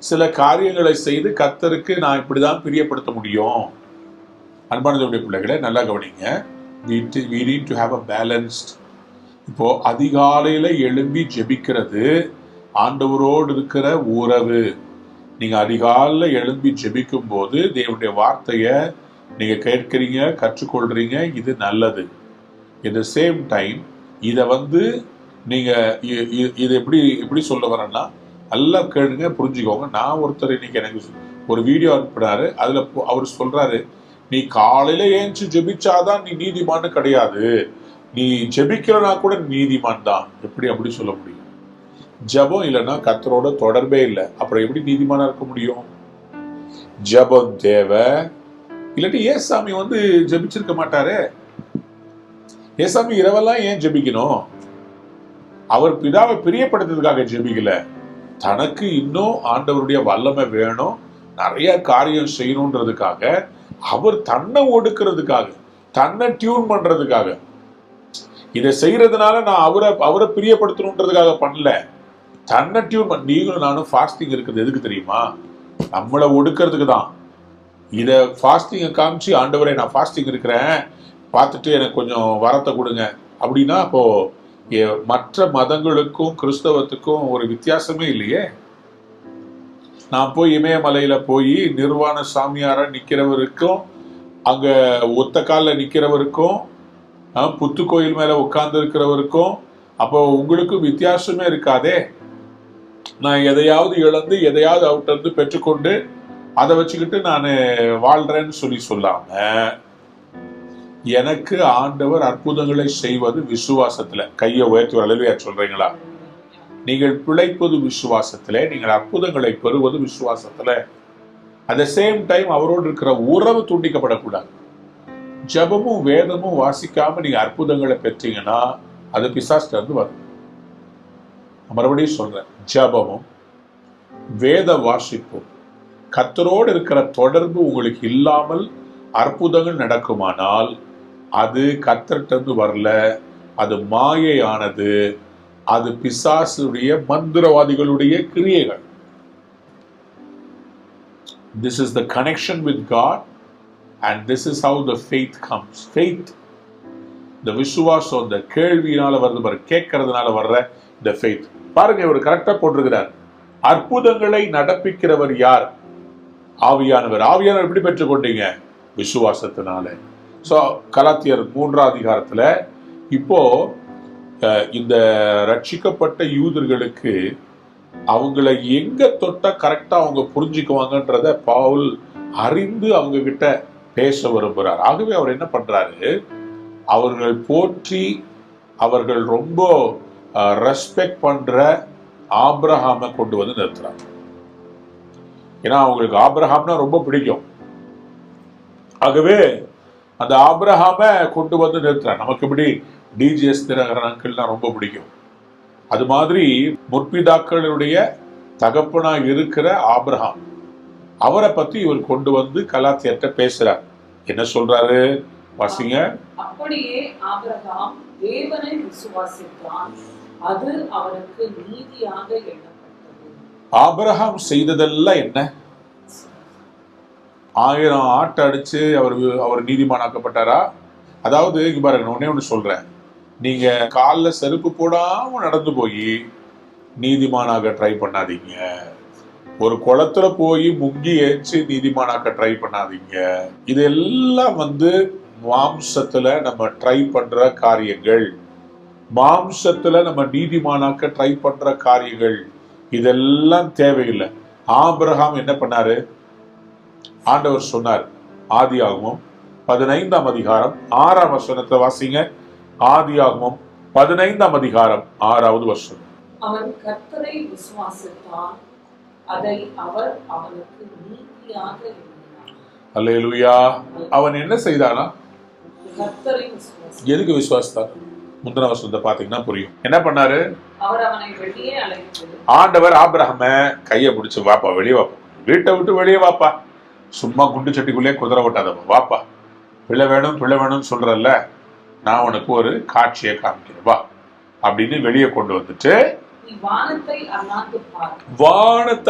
சில காரியங்களை செய்து கர்த்தருக்கு நான் இப்படிதான் பிரியப்படுத்த முடியும்? அன்பானவருடைய பிள்ளைகளை நல்லா கவனிங்க. we need to have a balanced. இப்போ அதிகாலையில எழும்பி ஜெபிக்கிறது ஆண்டவரோடு இருக்கிற உறவு. நீங்க அதிகாலையில எழும்பி ஜெபிக்கும் போது தேவனுடைய வார்த்தைய நீங்க கேட்கிறீங்க, கற்றுக்கொள்றீங்க, இது நல்லது. at the same time இதை நீங்க இது எப்படி சொல்ல வரேன்னா, நல்லா கேளுங்க, புரிஞ்சுக்கோங்க. நான் ஒருத்தர் இன்னைக்கு எனக்கு ஒரு வீடியோ அனுப்பினாரு. அதுல அவர் சொல்றாரு, நீ காலையில ஏஞ்சி ஜெபிச்சாதான் நீ நீதிமான்னு கிடையாது, நீ ஜெபிக்கிறனா கூட நீதிமான் தான். எப்படி அப்படி சொல்ல முடியும்? ஜபம் இல்லைன்னா கர்த்தரோட தொடர்பே இல்லை, அப்புறம் எப்படி நீதிமானா இருக்க முடியும்? ஜபம் தேவை. இல்லாட்டி ஏசாமி ஜெபிச்சிருக்க மாட்டாரு. ஏசாமி இரவெல்லாம் ஏன் ஜெபிக்கணும்? அவர் பிதாவை பிரியப்படுத்துறதுக்காக ஜெபிக்கல, தனக்கு இன்னும் ஆண்டவருடைய வல்லமை வேணும், நிறைய காரியம் செய்யணுன்றதுக்காக, அவர் தன்னை ஒடுக்கிறதுக்காக, தன்னை டியூன் பண்றதுக்காக, இதை செய்யறதுனால நான் அவரை பிரியப்படுத்தணுன்றதுக்காக பண்ணல. தன்னை டியூன் பண்ண. நீங்களும் நானும் ஃபாஸ்டிங் இருக்குது எதுக்கு தெரியுமா? நம்மளை ஒடுக்கிறதுக்கு தான். இதை ஃபாஸ்டிங்கை காமிச்சு, ஆண்டவரே நான் ஃபாஸ்டிங் இருக்கிறேன், பார்த்துட்டு எனக்கு கொஞ்சம் வரத்தை கொடுங்க அப்படின்னா, அப்போ மற்ற மதங்களுக்கும் கிறிஸ்தவத்துக்கும் ஒரு வித்தியாசமே இல்லையே. நான் போய் இமயமலையில போய் நிர்வாண சாமியாரா நிக்கிறவருக்கும், அங்க ஒத்த காலில் நிக்கிறவருக்கும், புத்து கோயில் மேல உட்கார்ந்து இருக்கிறவருக்கும், அப்போ உங்களுக்கும் வித்தியாசமே இருக்காதே. நான் எதையாவது இழந்து எதையாவது அவர்கிட்ட இருந்து பெற்றுக்கொண்டு அதை வச்சுக்கிட்டு நான் வாழ்றேன்னு சொல்லாம, எனக்கு ஆண்டவர் அற்புதங்களை செய்வது விசுவாசத்துல. கையை உயர்த்தி அல்லேலூயா சொல்றீங்களா? நீங்கள் பிழைப்பது விசுவாசத்துல, நீங்கள் அற்புதங்களை பெறுவது விசுவாசத்துல. அட் த சேம் டைம் அவரோடு இருக்கிற உறவு துண்டிக்கப்படக்கூடாது. ஜபமும் வேதமும் வாசிக்காம நீங்க அற்புதங்களை பெற்றீங்கன்னா அது பிசாசுல இருந்து வரும். மறுபடியும் சொல்றேன், ஜபமும் வேத வாசிப்பும் கர்த்தரோடு இருக்கிற தொடர்பு உங்களுக்கு இல்லாமல் அற்புதங்கள் நடக்குமானால் அது கர்த்தர்கிட்ட இருந்து வரல, அது மாயையானது, அது பிசாசுடைய மந்திரவாதிகளுடைய கிரியைகள். This is the connection with God and this is how the faith comes. Faith, the விசுவாசம், இந்த கேள்வியினால வருது பாரு, கேட்கறதுனால வர்ற இந்த faith. பாருங்க, இவர் கரெக்டா போட்டிருக்கிறார். அற்புதங்களை நடப்பிக்கிறவர் யார்? ஆவியானவர். ஆவியானவர் எப்படி பெற்றுக்கொண்டீங்க? விசுவாசத்தினால. ஸோ கலாத்தியர் 3ஆம் அதிகாரத்துல இப்போ இந்த ரட்சிக்கப்பட்ட யூதர்களுக்கு அவங்களை எங்க தொட்டா கரெக்டா அவங்க புரிஞ்சுக்குவாங்கன்றத பவுல் அறிந்து அவங்க கிட்ட பேச விரும்புகிறார். ஆகவே அவர் என்ன பண்றாரு, அவர்கள் போற்றி அவர்கள் ரொம்ப ரெஸ்பெக்ட் பண்ற ஆபிரகாமை கொண்டு வந்து நிறுத்துறார். ஏன்னா அவங்களுக்கு ஆபிரகாம்னா ரொம்ப பிடிக்கும். ஆகவே அந்த ஆபிரகாமை கொண்டு வந்து நிறுத்துறார். நமக்கு இப்படி டிஜிஎஸ் தினகரன் அங்கிள்னா ரொம்ப பிடிக்கும். அது மாதிரி முற்பிதாக்களுடைய தகப்பனா இருக்கிற ஆபிரகாம், அவரை பத்தி இவர் கொண்டு வந்து கலாத்தியர்ட்ட பேசுறார். என்ன சொல்றாரு வாசிங்க. அப்படியே ஆபிரகாம் தேவனை விசுவாசித்தான், அது அவனுக்கு நீதியாக எண்ணப்பட்டது. ஆபிரகாம் செய்ததெல்லாம் என்ன? 1000 ஆட்டை அடிச்சு அவர் நீதிமானாக்கப்பட்டாரா? அதாவது இங்க பாருங்க, ஒன்னே ஒன்று சொல்றேன், நீங்க காலில் செருப்பு போடாம நடந்து போய் நீதிமானாக ட்ரை பண்ணாதீங்க. ஒரு குளத்துல போய் முங்கி ஏச்சு நீதிமானாக்க ட்ரை பண்ணாதீங்க. இதெல்லாம் மாம்சத்துல நம்ம ட்ரை பண்ற காரியங்கள், மாம்சத்துல நம்ம நீதிமானாக்க ட்ரை பண்ற காரியங்கள், இதெல்லாம் தேவையில்லை. ஆபிரகாம் என்ன பண்ணாரு? ஆண்டவர் சொன்னார். ஆதியாகமம் 15ஆம் அதிகாரம் 6ஆம் வசனத்தை வாசிங்க. ஆதியாகமம் 15ஆம் அதிகாரம் 6வது வசனம். அவன் கர்த்தரை விசுவாசித்தான், அதை அவர் அவனுக்கு நீதியாக எண்ணினார். அல்லேலூயா. அவன் என்ன செய்தானா? கர்த்தரை விசுவாசித்தான். எதுக்கு விசுவாசித்தான்? முந்தின வசனத்தை பாத்தீங்கன்னா புரியும். என்ன பண்ணாரு? அவர் அவனை வெளியே அழைத்து, ஆண்டவர் ஆபிரகாமை கையை பிடிச்சு, வாப்பா வெளியே வாப்பா, வீட்டை விட்டு வெளியே வாப்பா, சும்மா குண்டு சட்டிக்குள்ளே குதிரை ஓட்டாதப்பா, வாப்பா, பிள்ளை வேணும்னு சொல்றல்ல, நான் உனக்கு ஒரு காட்சியை காமிக்கிறேன் வா அப்படின்னு வெளியே கொண்டு வந்துட்டு வானத்தை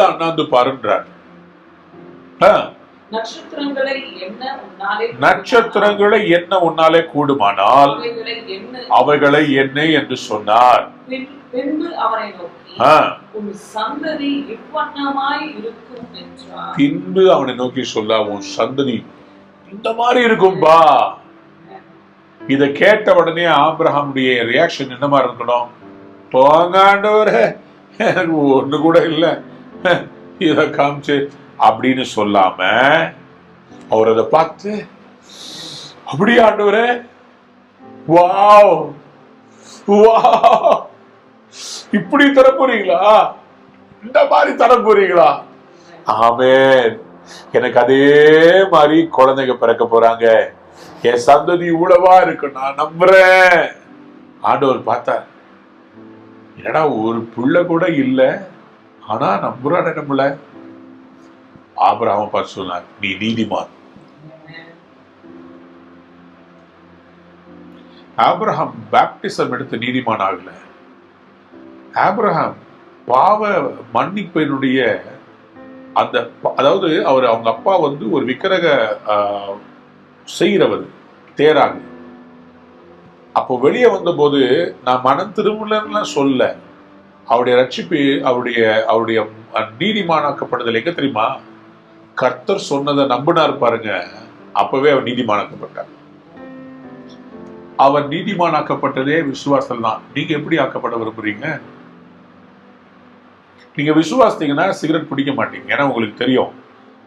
அண்ணாந்து பாருன்றார். நட்சத்திரங்களை என்ன உன்னாலே கூடுமானால் அவைகளை என்ன என்று சொன்னார். பின்பு அவரை நோக்கி, உன் சந்ததி இவ்வண்ணமாய் இருக்கும் என்றார். பின்பு அவனை நோக்கி சொல்ல, உன் சந்ததி இந்த மாதிரி இருக்கும்பா. இத கேட்ட உடனே ஆபிரகாமுடைய ரியாக்ஷன் என்ன மாதிரி இருக்கணும்? போங்க ஆண்டவரே, எனக்கு ஒண்ணு கூட இல்லை, இத காமிச்சு அப்படின்னு சொல்லாம அவர் அதை பார்த்து, அப்படியே ஆண்டவரே, வாவ் வாவ், இப்படி தர போறீங்களா? இந்த மாதிரி தர போறீங்களா? ஆமென். எனக்கு அதே மாதிரி குழந்தைங்க பிறக்க போறாங்க, என் சந்ததி இவ்வளவா இருக்கு, நான் நம்புறேன். ஆண்டவர் பார்த்தார், என்னடா ஒரு புள்ள கூட இல்லை, ஆனா நம்புறானே நம்மள. ஆபிரகாமை பார்த்து சொன்னார், நீ நீதிமான். ஆபிரகாம் பேப்டிசம் எடுத்து நீதிமான் ஆகல. ஆபிரகாம் பாவ மன்னிப்பினுடைய அந்த, அதாவது அவங்க அப்பா ஒரு விக்கிரக செய்கிறவர் தேராக. அப்போ வெளியே வந்த போது நான் மனம் திரும்பலன்னு சொல்ல, அவருடைய ரட்சிப்பு, அவருடைய நீதிமானாக்கப்படுதல் எங்க தெரியுமா? கர்த்தர் சொன்னதை நம்பினார் பாருங்க, அப்பவே அவர் நீதிமானாக்கப்பட்டார். அவர் நீதிமானாக்கப்பட்டதே விசுவாசம் தான். நீங்க எப்படி ஆக்கப்பட விரும்புறீங்க? நீங்க விசுவாசித்தீங்கன்னா சிகரெட் பிடிக்க மாட்டீங்க, ஏன்னா உங்களுக்கு தெரியும்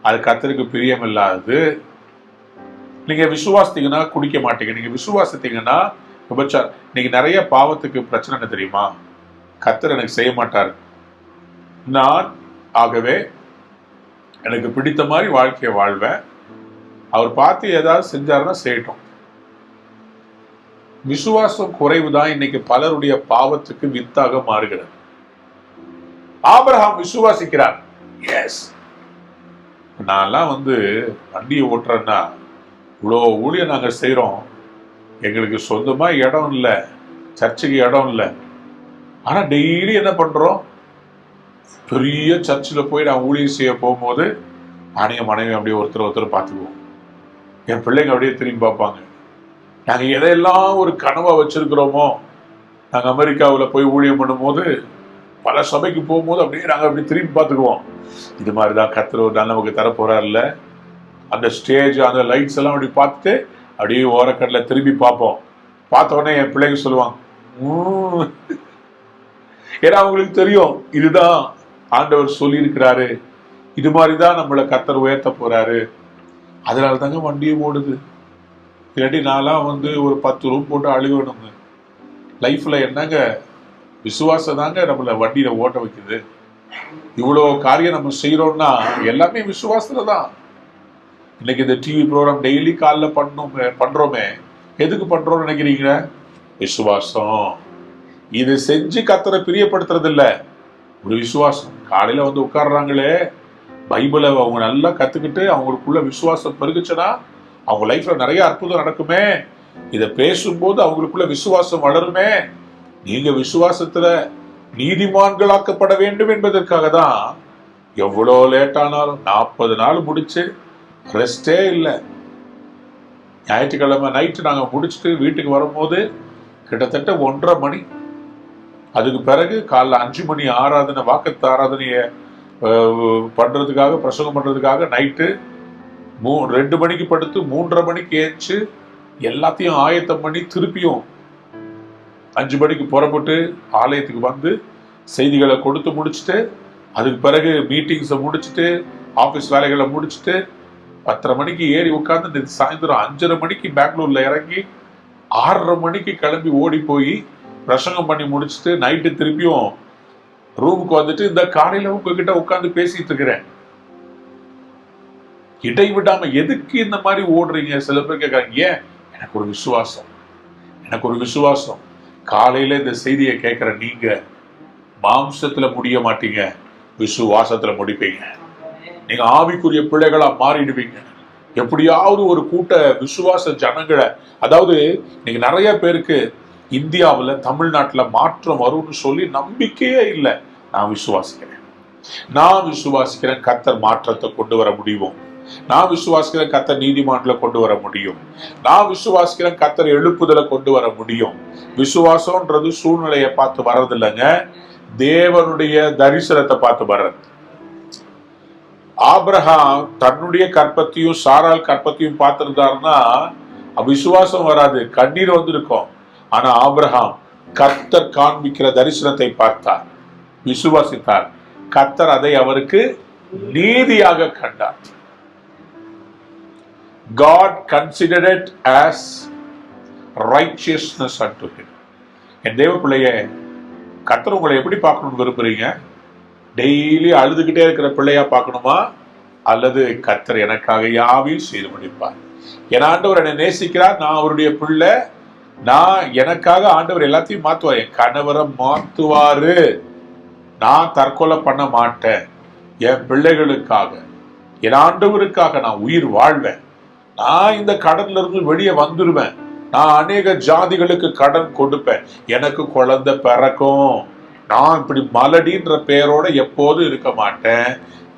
அது கர்த்தருக்கு பிரியம் இல்லாதது. நீங்க விசுவாசித்தீங்கன்னா குடிக்க மாட்டீங்க. நீங்க விசுவாசித்தீங்கன்னா விபச்சாரம். நீங்க நிறைய பாவத்துக்கு பிரச்சனை என்ன தெரியுமா? கர்த்தர் எனக்கு செய்ய மாட்டார், நான் ஆகவே எனக்கு பிடித்த மாதிரி வாழ்க்கையை வாழ்வேன், அவர் பார்த்து ஏதாவது செஞ்சாருன்னா செய்யட்டும். விசுவாசம் குறைவுதான் இன்னைக்கு பலருடைய பாவத்துக்கு வித்தாக மாறுகிறது. ஆபிரகாம் விசுவாசிக்கிறார். எஸ், நான்லாம் வண்டியை ஓட்டுறேன்னா இவ்வளோ ஊழியம் நாங்க செய்யறோம், எங்களுக்கு சொந்தமா இடம் இல்லை, சர்ச்சுக்கு இடம் இல்லை, ஆனா டெய்லி என்ன பண்றோம்? பெரிய சர்ச்சில் போய் நான் ஊழியம் செய்ய போகும்போது நானே மனைவி அப்படியே ஒருத்தர் பார்த்துக்குவோம். என் பிள்ளைங்க அப்படியே திரும்பி பார்ப்பாங்க. நாங்க எதையெல்லாம் ஒரு கனவா வச்சிருக்கிறோமோ, நாங்க அமெரிக்காவில் போய் ஊழியம் பண்ணும்போது, பல சபைக்கு போகும்போது அப்படியே நாங்க அப்படி திரும்பி பார்த்துக்குவோம். இது மாதிரிதான் கர்த்தர் ஒரு நாள் நமக்கு தர போறாருல்ல. அந்த ஸ்டேஜ், அந்த லைட்ஸ் எல்லாம் அப்படி பார்த்துட்டு அப்படியே ஓரக்கடல திரும்பி பார்ப்போம். பார்த்த உடனே என் பிள்ளைங்க சொல்லுவாங்க, ஏன்னா அவங்களுக்கு தெரியும் இதுதான் ஆண்டவர் சொல்லி இருக்கிறாரு, இது மாதிரிதான் நம்மளை கர்த்தர் உயர்த்த போறாரு. அதனால தாங்க வண்டியும் ஓடுது. இல்லாட்டி நான்லாம் ஒரு 10 ரூம் போட்டு அழுகணுங்க. லைஃப்ல என்னங்க விசுவாசம் தாங்க நம்மள வண்டியில ஓட்ட வைக்குது. இவ்வளோ காரியம் நம்ம செய்யறோம்னா எல்லாமே விசுவாசத்துல தான். இன்னைக்கு இந்த டிவி ப்ரோக்ராம் டெய்லி காலைல பண்றோமே, எதுக்கு பண்றோம்னு நினைக்கிறீங்க? விசுவாசம். இது செஞ்சு கர்த்தரை பிரியப்படுத்துறது இல்ல, ஒரு விசுவாசம். காலையில உட்கார்றாங்களே, பைபிளை அவங்க நல்லா கத்துக்கிட்டு அவங்களுக்குள்ள விசுவாசம் பெருகுச்சுன்னா அவங்க லைஃப்ல நிறைய அற்புதம் நடக்குமே. இதை பேசும்போது அவங்களுக்குள்ள விசுவாசம் வளருமே. நீங்க விசுவாசத்துல நீதிமான்களாக்கப்பட வேண்டும் என்பதற்காக தான் எவ்வளோ லேட் ஆனாலும் 40 நாள் முடிச்சு ரெஸ்டே இல்லை. ஞாயிற்றுக்கிழமை நைட்டு நாங்கள் முடிச்சுட்டு வீட்டுக்கு வரும்போது கிட்டத்தட்ட 1:30 மணி. அதுக்கு பிறகு காலைல 5 மணி ஆராதனை, வாக்கத்து ஆராதனையை பண்றதுக்காக, பிரசங்கம் பண்றதுக்காக நைட்டு 2 மணிக்கு படுத்து 3:30 மணிக்கு ஏச்சு எல்லாத்தையும் ஆயத்தம் பண்ணி திருப்பியும் 5 மணிக்கு புறப்பட்டு ஆலயத்துக்கு வந்து செய்திகளை கொடுத்து முடிச்சுட்டு, அதுக்கு பிறகு மீட்டிங்ஸை முடிச்சுட்டு, ஆஃபீஸ் வேலைகளை முடிச்சுட்டு 10:30 மணிக்கு ஏறி உட்காந்து சாயந்தரம் 5:30 மணிக்கு பெங்களூர்ல இறங்கி 6:30 மணிக்கு கிளம்பி ஓடி போய் பிரசங்கம் பண்ணி முடிச்சுட்டு நைட்டு திருப்பியும் ரூமுக்கு வந்துட்டு இந்த காலையில உங்ககிட்ட உட்காந்து பேசிட்டு இருக்கிறேன். இடைவிடாம எதுக்கு இந்த மாதிரி ஓடுறீங்க? சில பேர் கேட்கறாங்க, ஏன்? எனக்கு ஒரு விசுவாசம், எனக்கு ஒரு விசுவாசம். காலையில இந்த செய்தியை கேட்கிற நீங்க மாம்சத்துல முடிய மாட்டீங்க, விசுவாசத்துல முடிப்பீங்க. நீங்க ஆவிக்குரிய பிள்ளைகளா மாறிடுவீங்க. எப்படியாவது ஒரு கூட்ட விசுவாச ஜனங்களை, அதாவது நீங்க நிறைய பேருக்கு இந்தியாவில், தமிழ்நாட்டில் மாற்றம் வரும்னு சொல்லி நம்பிக்கையே இல்லை. நான் விசுவாசிக்கிறேன் கர்த்தர் மாற்றத்தை கொண்டு வர முடியும். நான் விசுவாசிக்கிறேன் கர்த்தர் நீதிமான்களை கொண்டு வர முடியும். நான் விசுவாசிக்கிறேன் கர்த்தர் எழுப்புதலை கொண்டு வர முடியும். விசுவாசம்ன்றது சூழ்நிலையை பார்த்து வர்றது இல்லைங்க, தேவனுடைய தரிசனத்தை பார்த்து வர்றது. ஆபிரகாம் தன்னுடைய கற்பத்தையும் சாராள் கற்பத்தையும் பார்த்திருந்தாருன்னா விசுவாசம் வராது, கண்ணீர் வந்திருக்கும். ஆனா ஆபிரகாம் கர்த்தர் காண்பிக்கிற தரிசனத்தை பார்த்தார், விசுவாசித்தார். கர்த்தர் அதை அவருக்கு நீதியாக கண்டார். God considered it as righteousness unto him. என் தேவ பிள்ளையே, கர்த்தர் உங்களை எப்படி பார்க்கணும்னு விரும்புறீங்க? டெய்லி அழுதுகிட்டே இருக்கிற பிள்ளையா பார்க்கணுமா, அல்லது கர்த்தர் எனக்காக யாவையும் செய்து முடிப்பார், என் ஆண்டவர் என்னை நேசிக்கிறார், நான் அவருடைய பிள்ளை, நான் எனக்காக ஆண்டவர் எல்லாத்தையும் மாத்துவார், என் கணவரை மாத்துவாரு, நான் தற்கொலை பண்ண மாட்டேன், என் பிள்ளைகளுக்காக என் ஆண்டவருக்காக நான் உயிர் வாழ்வேன், நான் இந்த கடன்ல இருந்து வெளியே வந்துருவேன், நான் அநேக ஜாதிகளுக்கு கடன் கொடுப்பேன், எனக்கு குழந்தை பிறக்கும், நான் இப்படி மலடின்ற பெயரோட எப்போதும் இருக்க மாட்டேன்,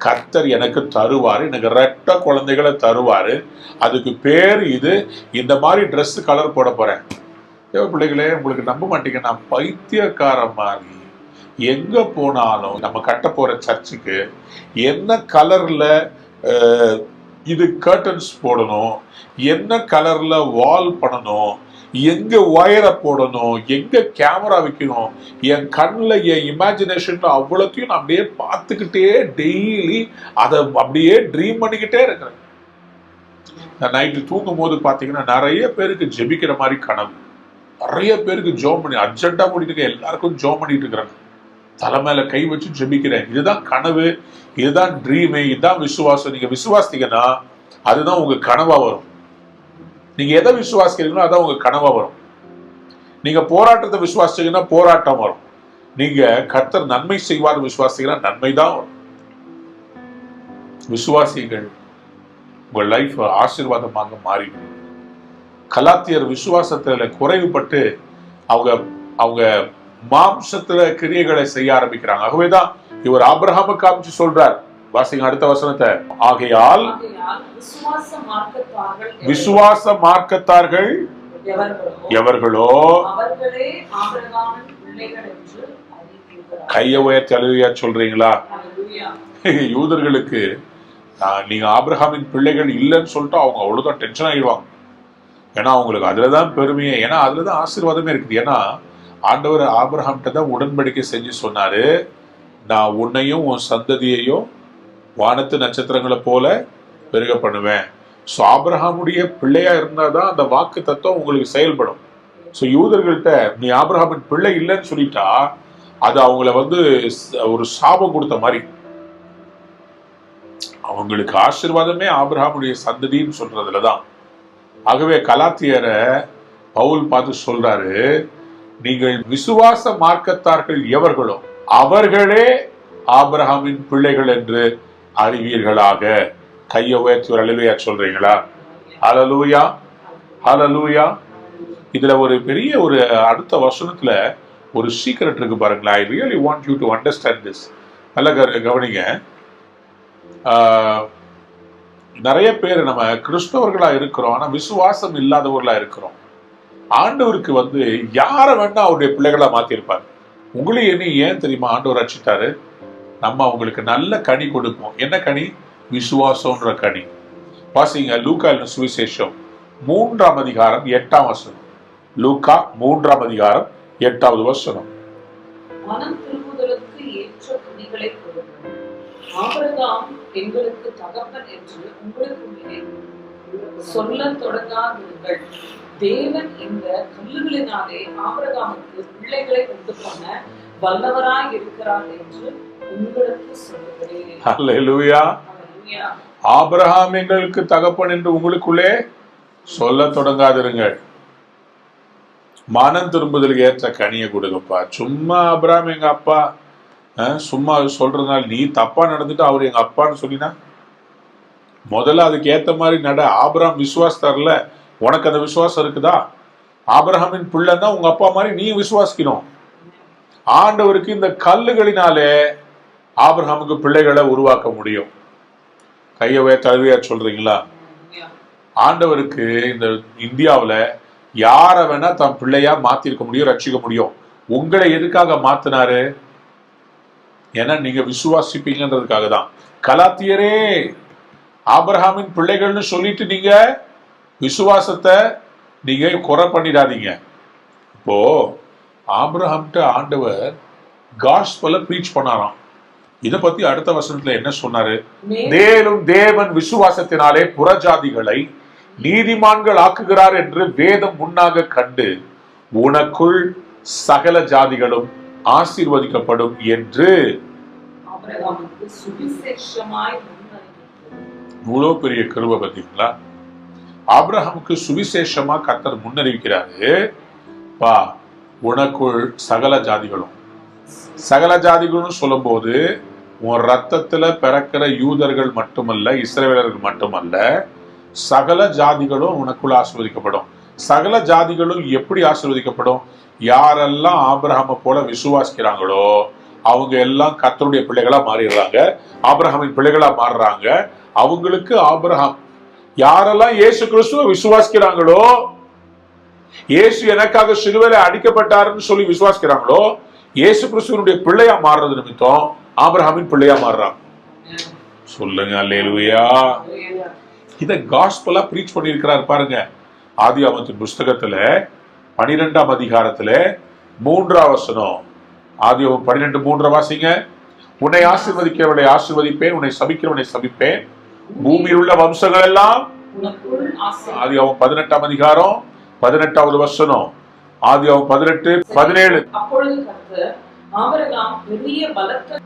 கர்த்தர் எனக்கு தருவாரு, எனக்கு ரெட்ட குழந்தைகளை தருவாரு, அதுக்கு பேர் இது, இந்த மாதிரி ட்ரெஸ் கலர் போட போறேன். பிள்ளைகளே, உங்களுக்கு நம்ப மாட்டீங்க, நான் பைத்தியக்கார மாதிரி எங்க போனாலும் நம்ம கட்ட போற சர்ச்சுக்கு என்ன கலர்ல இது கர்டன்ஸ் போடணும், என்ன கலர்ல வால் பண்ணணும், எங்க ஒயரை போடணும், எங்க கேமரா வைக்கணும், என் கண்ணில் என் இமேஜினேஷன்ல அவ்வளோத்தையும் நான் அப்படியே பார்த்துக்கிட்டே டெய்லி அதை அப்படியே ட்ரீம் பண்ணிக்கிட்டே இருக்கிறேன். நான் நைட்டு தூங்கும் போது பார்த்தீங்கன்னா நிறைய பேருக்கு ஜெபிக்கிற மாதிரி கனவு, நிறைய பேருக்கு ஜோம் பண்ணி அர்ஜென்ட்டா பண்ணிட்டு இருக்கேன், எல்லாருக்கும் ஜோம் பண்ணிட்டு இருக்கிறேன், தலை மேல கை வச்சு ஜெபிக்கிறேன். இதுதான் கனவு, இதுதான் ட்ரீமு, இதுதான் விசுவாசம். நீங்க விசுவாசித்தீங்கன்னா அதுதான் உங்க கனவா வரும். நீங்க எதை விசுவாசிக்கிறீங்களோ அதான் உங்க கனவா வரும். நீங்க போராட்டத்தை விசுவாசிச்சீங்கன்னா போராட்டம் வரும். நீங்க கர்த்தர் நன்மை செய்வார் விசுவாசிங்கன்னா நன்மை தான் வரும். விசுவாசிகள், உங்க லைஃப் ஆசீர்வாதமாக மாறிடும். கலாத்தியர் விசுவாசத்துல குறைவுபட்டு அவங்க அவங்க மாம்சத்துல கிரியைகளை செய்ய ஆரம்பிக்கிறாங்க. ஆகவேதான் இவர் ஆபிரகாமை காமிச்சு சொல்றார். வாசிங்க அடுத்த வசனத்தை. ஆகையால் விசுவாச மார்க்கத்தார்கள் எவர்களோ கைய உயர்த்தி அல்லேலூயா சொல்றீங்களா? யூதர்களுக்கு நீங்க ஆபிரகாமின் பிள்ளைகள் இல்லைன்னு சொல்லிட்டு அவங்க அவ்வளவுதான் டென்ஷன் ஆகிடுவாங்க. ஏன்னா அவங்களுக்கு அதுலதான் பெருமையே, ஏன்னா அதுலதான் ஆசீர்வாதமே இருக்குது. ஏன்னா ஆண்டவர் ஆபிரகாம்கிட்ட தான் உடன்படிக்கை செஞ்சு சொன்னாரு, நான் உன்னையும் உன் சந்ததியையும் வானத்து நட்சத்திரங்களை போல பெருக பண்ணுவேன். ஸோ ஆபிரகாமுடைய பிள்ளையா இருந்தாதான் அந்த வாக்கு தத்துவம் உங்களுக்கு செயல்படும். ஸோ யூதர்கள்ட்ட நீ ஆபிரகாமின் பிள்ளை இல்லைன்னு சொல்லிட்டா அது அவங்கள ஒரு சாபம் கொடுத்த மாதிரி. அவங்களுக்கு ஆசீர்வாதமே ஆபிரகாமுடைய சந்ததின்னு சொல்றதுலதான். ஆகவே கலாத்தியரை பவுல் பார்த்து சொல்றாரு, நீங்கள் விசுவாச மார்க்கத்தார்கள் எவர்களோ அவர்களே ஆபிரகாமின் பிள்ளைகள் என்று அறிவீர்களாக. கையை உயர்த்தி ஒரு அல்லேலூயா சொல்றீங்களா? ஹல்லேலூயா, ஹல்லேலூயா. இதுல ஒரு பெரிய ஒரு அடுத்த வசனத்துல ஒரு சீக்ரெட் இருக்கு பாருங்களா. I really want you to understand this. நல்ல கவனிங்க. நிறைய பேர் நம்ம கிறிஸ்தவர்களா இருக்கிறோம், ஆனா விசுவாசம் இல்லாதவர்களா இருக்கிறோம். ஆண்டவருக்கு யாரை வேணா அவருடைய பிள்ளைகளா மாத்திருப்பாரு. உங்களையும் என்ன ஏன் தெரியுமா ஆண்டவர் ரட்சித்தாரு? நம்ம அவங்களுக்கு நல்ல கனி கொடுப்போம். என்ன கனி? விசுவாசம்ன்ற கனி. வாசிங்க லூக்கா சுவிசேஷம் 3ஆம் அதிகாரம் 8ஆம் வசனம். லூக்கா 3ஆம் அதிகாரம் 8வது வசனம். மனம் திரும்புதலுக்கு ஏற்ற கனிகளை கொடுங்கள். ஆபிரகாம் எங்களுக்கு தகப்பன் என்று உங்களுக்குள்ளே சொல்லத் தொடங்காதீர்கள். தேவன் இந்த கல்லுகளினாலே ஆபிரகாமுக்கு பிள்ளைகளை உண்டு பண்ண வல்லவராய் இருக்கிறார் என்று உங்களுக்கு சொல்லுகிறேன். ஹல்லேலூயா. ஆபிரகாம் எங்களுக்கு தகப்பன் என்று உங்களுக்குள்ளே சொல்ல தொடங்காதிருங்கள். மனம் திரும்புதலுக்கு ஏற்ற கனியை கொடுங்கப்பா. சும்மா ஆபிரகாம் எங்க அப்பா சும்மா சொல்றதுனால நீ தப்பா நடந்துட்டு அவர் எங்க அப்பான்னு சொல்லினா முதல்ல அதுக்கு ஏத்த மாதிரி நட. ஆபிரகாம் விசுவாசத்தார்ல, உனக்கு அந்த விசுவாசம் இருக்குதா? ஆபிரகாமின் பிள்ளைன்னா உங்க அப்பா மாதிரி நீ விசுவாசிக்கணும். ஆண்டவருக்கு இந்த கல்லுகளினாலே ஆபிரகாமுக்கு பிள்ளைகளை உருவாக்க முடியும். கையவே தழுவியா சொல்றீங்களா? ஆண்டவருக்கு இந்த இந்தியாவுல யார வேணா தன் பிள்ளையா மாத்திருக்க முடியும், ரட்சிக்க முடியும். உங்களை எதுக்காக மாத்தினாரு? ஏன்னா நீங்க விசுவாசிப்பீங்கன்றதுக்காக தான். கலாத்தியரே, ஆபிரகாமின் பிள்ளைகள்னு சொல்லிட்டு நீங்க விசுவாசத்தை நீங்க குறை பண்ணிடாதீங்க. இப்போ ஆபிரகாம்கிட்ட ஆண்டவர் காஸ்பலை ப்ரீச் பண்ணாராம். இதை பத்தி அடுத்த வசனத்துல என்ன சொன்னாரு? மேலும் தேவன் விசுவாசத்தினாலே புறஜாதிகளை நீதிமான்கள் ஆக்குகிறார் என்று வேதம் முன்னாக கண்டு உனக்குள் சகல ஜாதிகளும் ஆசீர்வதிக்கப்படும் என்று. இவ்வளவு பெரிய கிருபை பார்த்தீங்களா? ஆபிரகாமுக்கு சுவிசேஷமா கர்த்தர் முன்னறிவிக்கிறாரு, பா உனக்குள் சகல ஜாதிகளும். சகல ஜாதிகளும் சொல்லும் போது உன் ரத்தத்துல பிறக்கிற யூதர்கள் மட்டுமல்ல, இஸ்ரவேலர்கள் மட்டுமல்ல, சகல ஜாதிகளும் உனக்குள்ள ஆசீர்வதிக்கப்படும். சகல ஜாதிகளும் எப்படி ஆசீர்வதிக்கப்படும்? யாரெல்லாம் ஆபிரகாமை போல விசுவாசிக்கிறாங்களோ அவங்க எல்லாம் கர்த்தருடைய பிள்ளைகளா மாறிடுறாங்க, ஆபிரகாமின் பிள்ளைகளா மாறுறாங்க. அவங்களுக்கு ஆபிரகாம், யாரெல்லாம் இயேசு கிறிஸ்துவ விசுவாசிக்கிறாங்களோ, இயேசு எனக்காக சிலுவையில அடிக்கப்பட்டாருன்னு சொல்லி விசுவாசிக்கிறாங்களோ, இயேசு கிறிஸ்துவனுடைய பிள்ளையா மாறுறது நிமித்தம் ஆபிரகாமின் பிள்ளையா மாறுறாங்க. சொல்லுங்க அல்லேலூயா. இத காஸ்பலா பிரீச் பண்ணியிருக்கிறார் பாருங்க. ஆதியாகமத்தின் புஸ்தகத்துல 12ஆம் அதிகாரத்துல 3ஆம் வசனம். ஆதியாகமம் 12:3 வாசிங்க. உன்னை ஆசீர்வதிக்கிறவனை ஆசீர்வதிப்பேன், உன்னை சபிக்கிறவனை சபிப்பேன், பூமியில் உள்ள வம்சங்கள் எல்லாம். ஆதியாகமம் 18ஆம் அதிகாரம் 18வது வசனம். ஆதியாகமம் 18:17. அப்பொழுது கர்த்தர் ஆபிரகாம் பெரிய பலத்த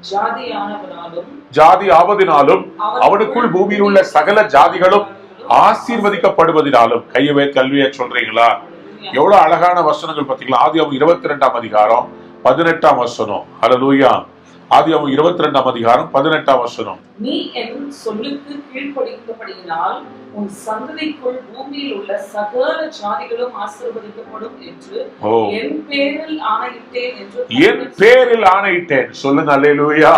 ஜாதி ஆவதினாலும் அவனுக்குள் பூமியில் உள்ள சகல ஜாதிகளும் ஆசீர்வதிக்கப்படுவதினாலும். கையவே கல்வியை சொல்றீங்களா? எவ்வளவு அழகான வசனங்கள் பாத்தீங்களா? ஆதியாகமம் 22ஆம் அதிகாரம் 18ஆம் வசனம். ஹல்லேலூயா. ஆதியாகமம் 22ஆம் அதிகாரம் 18ஆம் வசனம். நீ என் சொல்லுக்கு கீழ்ப்படிந்தபடியினால் உன் சந்ததிக்குள் பூமியில் உள்ள சகல ஜாதிகளும் ஆசீர்வதிக்கப்படும் என்று என் பேரில் ஆணையிட்டேன் என்று. என் பேரில் ஆணையிட்டேன். சொல்லுங்க அல்லேலூயா.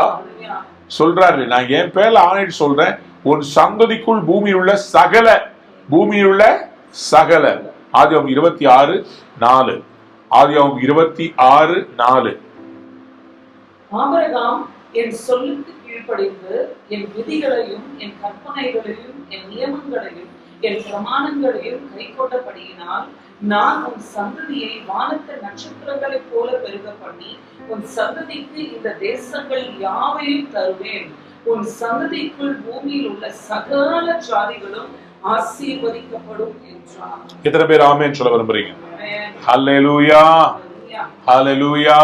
சொல்றாரு, நான் என் பேர்ல ஆணையிட்டு சொல்றேன், உன் சந்ததிக்குள் பூமியில் உள்ள சகல, பூமியில் உள்ள சகல. ஆதியாகமம் 26:4. ஆதியாகமம் 26:4. ஆபிரகாம் என் சொல்லுக்கு கீழ்ப்படிந்து என் விதிகளையும் என் கற்பனைகளையும் என் நியமங்களையும் என் பிரமாணங்களையும் கைக்கொண்டபடியினால் நான் உன் சந்ததியை வானத்து நட்சத்திரங்களைப் போல பெருக பண்ணி உன் சந்ததிக்கு இந்த தேசங்கள் யாவையும் தருவேன். உன் சந்ததிக்குள் பூமியில் உள்ள சகல ஜாதிகளும் ஆசீர்வதிக்கப்படும் என்றார். எத்தனை பேர் ஆமென் சொல்ல விரும்புறீங்க? ஹல்லேலூயா, ஹல்லேலூயா.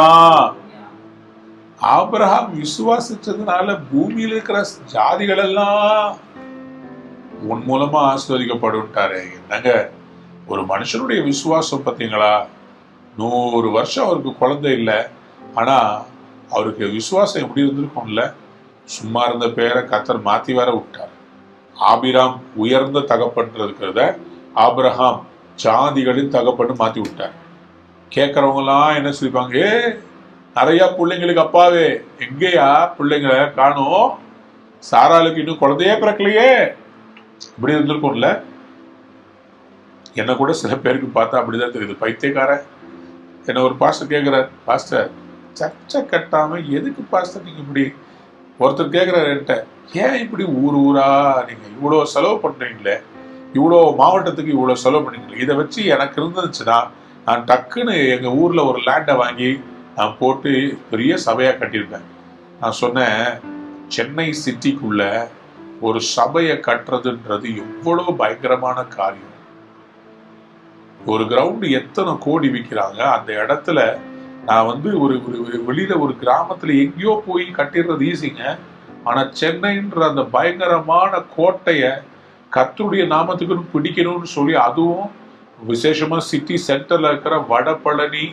ஆபிரகாம் விசுவாசிச்சதுனால பூமியில் இருக்கிற ஜாதிகள் எல்லாம் உன் மூலமா ஆசீர்வதிக்கப்படுட்டாரு. என்னங்க ஒரு மனுஷனுடைய விசுவாசம் பார்த்தீங்களா? 100 வருஷம் அவருக்கு குழந்தை இல்லை, ஆனா அவருக்கு விசுவாசம் எப்படி இருந்திருக்கும்ல? சும்மா இருந்த பேரை கர்த்தர் மாத்தி வேற விட்டார். ஆபிராம் உயர்ந்த தகப்பன் இருக்கிறத ஆபிரகாம் ஜாதிகளின் தகப்பன்னு மாத்தி விட்டார். கேட்கறவங்க எல்லாம் என்ன சொல்லிப்பாங்க? நிறைய பிள்ளைங்களுக்கு அப்பாவே, எங்கேயா பிள்ளைங்களை காணும், சாராளுக்கு இன்னும் குழந்தையே பிறக்கலையே, இப்படி இருந்திருக்கும்ல. என்ன கூட சில பேருக்கு பார்த்தா அப்படிதான் தெரியுது, பைத்தியக்காரன். என்ன ஒரு பாஸ்டர் கேட்கிறார், பாஸ்டர் சர்ச்சை கட்டாம எதுக்கு பாஸ்டர் நீங்க இப்படி? ஒருத்தர் கேட்கிறாரு என்கிட்ட, ஏன் இப்படி ஊர் ஊரா நீங்க இவ்வளோ செலவு பண்றீங்களே, இவ்வளோ மாவட்டத்துக்கு இவ்வளோ செலவு பண்ணீங்களே, இதை வச்சு எனக்கு இருந்துச்சுன்னா நான் டக்குன்னு எங்க ஊர்ல ஒரு லேண்டை வாங்கி நான் போட்டு பெரிய சபையா கட்டியிருப்பேன். நான் சொன்னேன், சென்னை சிட்டிக்குள்ள ஒரு சபையை கட்டுறதுன்றது எவ்வளவு பயங்கரமான காரியம். ஒரு கிரவுண்டு எத்தனை கோடி விற்கிறாங்க. அந்த இடத்துல நான் ஒரு வெளியில ஒரு கிராமத்துல எங்கேயோ போய் கட்டிடுறது ஈஸிங்க. ஆனா சென்னைன்ற அந்த பயங்கரமான கோட்டைய கர்த்தருடைய நாமத்துக்குன்னு பிடிக்கணும்னு சொல்லி, அதுவும் விசேஷமா சிட்டி சென்டர்ல இருக்கிற வடபழனி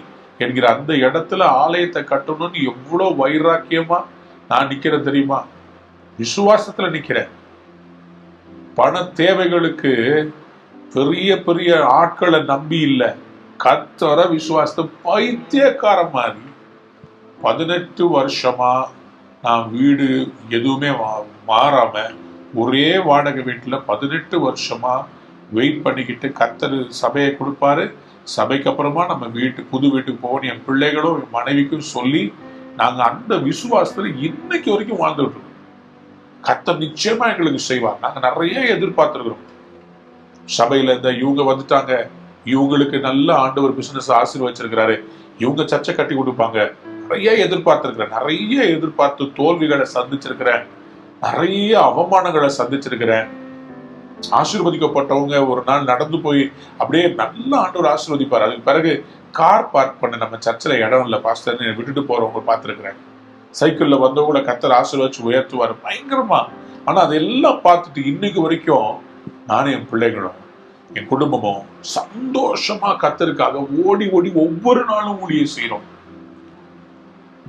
என்கிற அந்த இடத்துல ஆலயத்தை கட்டணும்னு எவ்வளவு வைராக்கியமா நான் நிக்கிறேன் தெரியுமா? விசுவாசத்துல நிக்கிறேன். பண தேவைகளுக்கு பெரிய பெரிய ஆட்களை நம்பி இல்ல, கர்த்தரை விசுவாசத்தை பைத்தியக்கார மாதிரி 18 வருஷமா நான் வீடு எதுவுமே மாறாம ஒரே வாடகை வீட்டுல 18 வருஷமா வெயிட் பண்ணிக்கிட்டு கர்த்தர் சபையை கொடுப்பாரு. சபைக்கு அப்புறமா நம்ம புது வீட்டுக்கு போகணும் என் பிள்ளைகளும் என் மனைவிக்கும் சொல்லி நாங்க அந்த விசுவாசத்துல இன்னைக்கு வரைக்கும் வாழ்ந்துட்டு இருக்கோம். கர்த்தர் நிச்சயமா எங்களுக்கு செய்வார். நாங்க நிறைய எதிர்பார்த்திருக்கிறோம். சபையில இந்த இவங்க வந்துட்டாங்க, இவங்களுக்கு நல்ல ஆண்டவர் பிசினஸ் ஆசீர்வச்சிருக்கிறாரு, இவங்க சர்ச்சை கட்டி கொடுப்பாங்க, நிறைய எதிர்பார்த்திருக்கிறேன். நிறைய எதிர்பார்த்து தோல்விகளை சந்திச்சிருக்கிறேன், நிறைய அவமானங்களை சந்திச்சிருக்கிறேன். ஆசீர்வதிக்கப்பட்டவங்க ஒரு நாள் நடந்து போய் அப்படியே நல்ல ஆண்டவர் ஆசீர்வதிப்பார். அதுக்கு பிறகு கார் பார்க் பண்ண நம்ம சர்ச்சில் இடம் இல்லை பாஸ்டர்னு விட்டுட்டு போறவங்க பார்த்துருக்கிறேன். சைக்கிள்ல வந்தவங்கள கர்த்தர் ஆசீர்வதிச்சு உயர்த்துவார் பயங்கரமா. ஆனா அதெல்லாம் பார்த்துட்டு இன்னைக்கு வரைக்கும் நானும் என் பிள்ளைகளும் என் குடும்பமும் சந்தோஷமா கர்த்தருக்காக ஓடி ஓடி ஒவ்வொரு நாளும் ஊழியம் செய்யறோம்.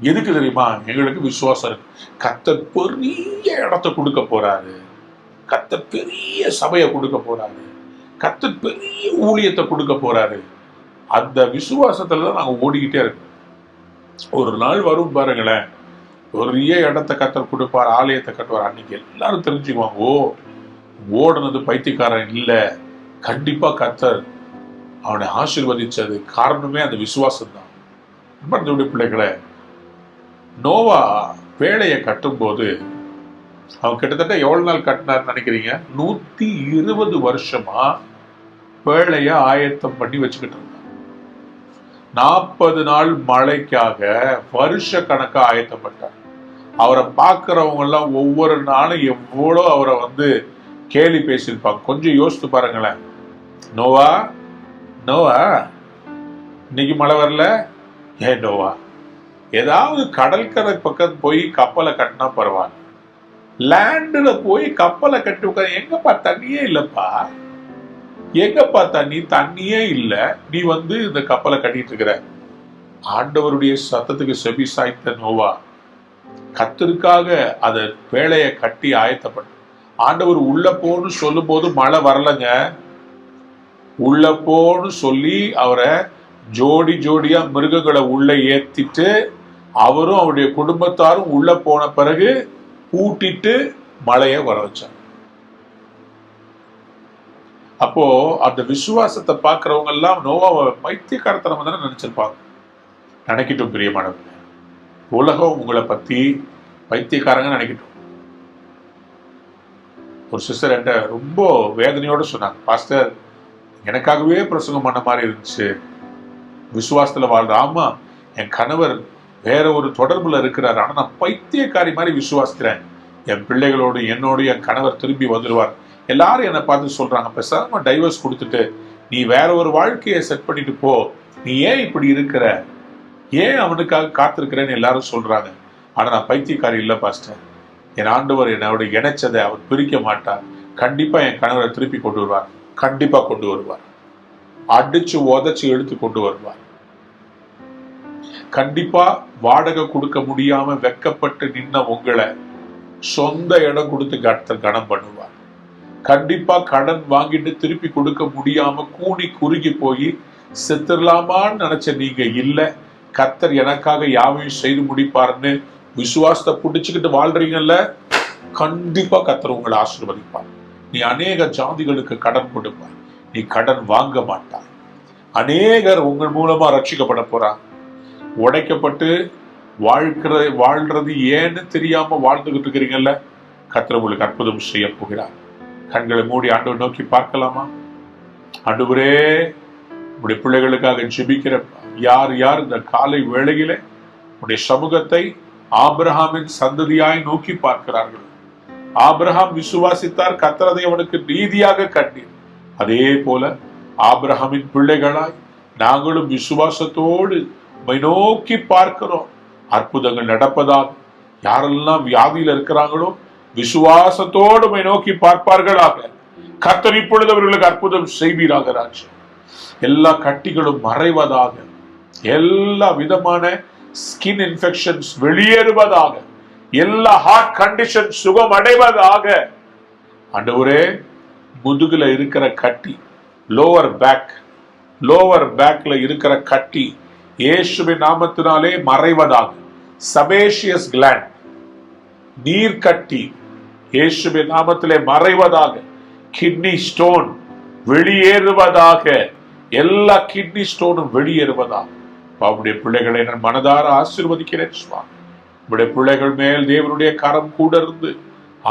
எதுக்கு தெரியுமா? எங்களுக்கு விசுவாசம் இருக்கு. கர்த்தர் பெரிய இடத்தை கொடுக்க போறாரு, கர்த்தர் பெரிய சபையை கொடுக்க போறாரு, கர்த்தர் பெரிய ஊழியத்தை கொடுக்க போறாரு. அந்த விசுவாசத்துல தான் நாங்க ஓடிக்கிட்டே இருக்கோம். ஒரு நாள் வரும் பாருங்களேன், பெரிய இடத்தை கர்த்தர் கொடுப்பார், ஆலயத்தை கட்டுவார். அன்னைக்கு எல்லாரும் தெரிஞ்சுக்குவாங்க, ஓ ஓடுனது பைத்தியக்காரன் இல்ல, கண்டிப்பா கர்த்தர் அவனை ஆசீர்வதிச்சது காரணமே அந்த விசுவாசம் தான். பிள்ளைகளை, நோவா பேழையை கட்டும் போது அவன் கிட்டத்தட்ட எவ்வளவு நாள் கட்டினார்னு நினைக்கிறீங்க? 120 வருஷமா பேழைய ஆயத்தம் பண்ணி வச்சுக்கிட்டு இருந்தான். 40 நாள் மழைக்காக வருஷ கணக்கா ஆயத்தப்பட்டார். அவரை பார்க்கிறவங்க எல்லாம் ஒவ்வொரு நாளும் எவ்வளோ அவரை கேலி பேசியிருப்பாங்க. கொஞ்சம் யோசித்து பாருங்களேன். நோவா நோவா இன்னைக்கு மழை வரல, ஏன் நோவா ஏதாவது கடற்கரை பக்கம் போய் கப்பலை கட்டினா பரவாயில்ல, லேண்டுல போய் கப்பலை கட்டி உட்கார, எங்கப்பா தண்ணியே இல்லப்பா, எங்கப்பா தண்ணியே இல்ல, நீ இந்த கப்பலை கட்டிட்டு இருக்கிற. ஆண்டவருடைய சத்தத்துக்கு செவி சாய்த்த நோவா கர்த்தருக்காக அதை வேலையை கட்டி ஆயத்தப்பட்ட. ஆண்டவர் உள்ள போன்னு சொல்லும் போது மழை வரலங்க. உள்ள போன்னு சொல்லி அவரை ஜோடி ஜோடியா மிருகங்களை உள்ள ஏத்திட்டு அவரும் அவருடைய குடும்பத்தாரும் உள்ள போன பிறகு பூட்டிட்டு மழையை வர வச்சார். அப்போ அந்த விசுவாசத்தை பார்க்கிறவங்க எல்லாம் நோவாவை பைத்தியக்காரத்தனம் தானே நினைச்சிருப்பாங்க. நினைக்கட்டும் பிரியமானவங்க, உலகம் உங்களை பத்தி பைத்தியக்காரங்க நினைக்கட்டும். ஒரு சிஸ்டர் என்கிட்ட ரொம்ப வேதனையோட சொன்னாங்க, பாஸ்டர் எனக்காகவே பிரசங்கம் பண்ண மாதிரி இருந்துச்சு, விசுவாசத்துல வாழ்ற. ஆமா, என் கணவர் வேற ஒரு தொடர்புல இருக்கிறார், ஆனா நான் பைத்தியக்காரி மாதிரி விசுவாசிக்கிறேன். என் பிள்ளைகளோடு என்னோடு என் கணவர் திரும்பி வந்துடுவார். எல்லாரும் என்னை பார்த்து சொல்றாங்க, பேசாம டைவர்ஸ் கொடுத்துட்டு நீ வேற ஒரு வாழ்க்கையை செட் பண்ணிட்டு போ, நீ ஏன் இப்படி இருக்கிற, ஏன் அவனுக்காக காத்திருக்கிறேன்னு எல்லாரும் சொல்றாங்க. ஆனா நான் பைத்தியக்காரி இல்லை பாஸ்டர். என் ஆண்டவர் என்னோட இணைச்சதை அவர் பிரிக்க மாட்டார். கண்டிப்பா என் கணவரை திருப்பி கொண்டு வருவார், கண்டிப்பா கொண்டு வருவார், அடிச்சு உதச்சு எடுத்து கொண்டு வருவார். கண்டிப்பா வாடகை கொடுக்க முடியாம வெக்கப்பட்டு நின்ன உங்களை சொந்த இடம் கொடுத்து கர்த்தர் கனம் பண்ணுவார். கண்டிப்பா கடன் வாங்கிட்டு திருப்பி கொடுக்க முடியாம கூனி குறுகி போய் செத்துடலாமான்னு நினைச்ச நீங்க இல்ல, கர்த்தர் எனக்காக யாவையும் செய்து முடிப்பார்னு விசுவாசத்தை புடிச்சுக்கிட்டு வாழ்றீங்கல்ல, கண்டிப்பா கர்த்தர் உங்களை ஆசீர்வதிப்பார். நீ அநேக ஜாதிகளுக்கு கடன் கொடுப்பார், நீ கடன் வாங்க மாட்டார். அநேகர் உங்கள் மூலமா ரட்சிக்கப்பட போறாங்க. உடைக்கப்பட்டு வாழ்றது ஏன்னு தெரியாம வாழ்ந்துகிட்டு இருக்கிறீங்கல்ல, கர்த்தர் உங்களுக்கு அற்புதம் செய்ய போகிறார். கண்களை மூடி ஆண்டவர் நோக்கி பார்க்கலாமா? ஆண்டவரே, உடைய பிள்ளைகளுக்காக ஜெபிக்கிற யார் யார் இந்த காலை வேளையில உடைய சமூகத்தை ஆபிரகாமின் சந்ததியாய் நோக்கி பார்க்கிறார்கள். ஆபிரகாம் விசுவாசித்தார், கர்த்தர் அதை அவனுக்கு நீதியாக கண்டீர். அதே போல ஆபிரகாமின் பிள்ளைகளாய் நாங்களும் விசுவாசத்தோடு உம்மை நோக்கி பார்க்கிறோம். அற்புதங்கள் நடப்பதாக. யாரெல்லாம் வியாதியில இருக்கிறாங்களோ விசுவாசத்தோடு உம்மை நோக்கி பார்ப்பார்களாக. கர்த்தர் இப்பொழுது அவர்களுக்கு அற்புதம் செய்வீராக. ராஜா, எல்லா கட்டிகளும் மறைவதாக, எல்லா விதமான ஸ்கின் இன்ஃபெக்ஷன்ஸ் வெளியேறுவதாக, எல்லா ஹார்ட் கண்டிஷன் சுகம் அடைவதாக. ஆண்டவரே, முதுகுல இருக்கிற கட்டி, லோவர் பேக்ல இருக்கிற கட்டி இயேசுவின் நாமத்தினாலே மறைவதாக. சபேஷியஸ் கிளாண்ட், நீர் கட்டி இயேசுவின் நாமத்திலே மறைவதாக. கிட்னி ஸ்டோன் வெளியேறுவதாக, எல்லா கிட்னி ஸ்டோனும் வெளியேறுவதாக. அவருடைய பிள்ளைகளை நான் மனதார ஆசீர்வதிக்கிறேன் சுவாமி. உடைய பிள்ளைகள் மேல் தேவனுடைய கரம் கூட இருந்து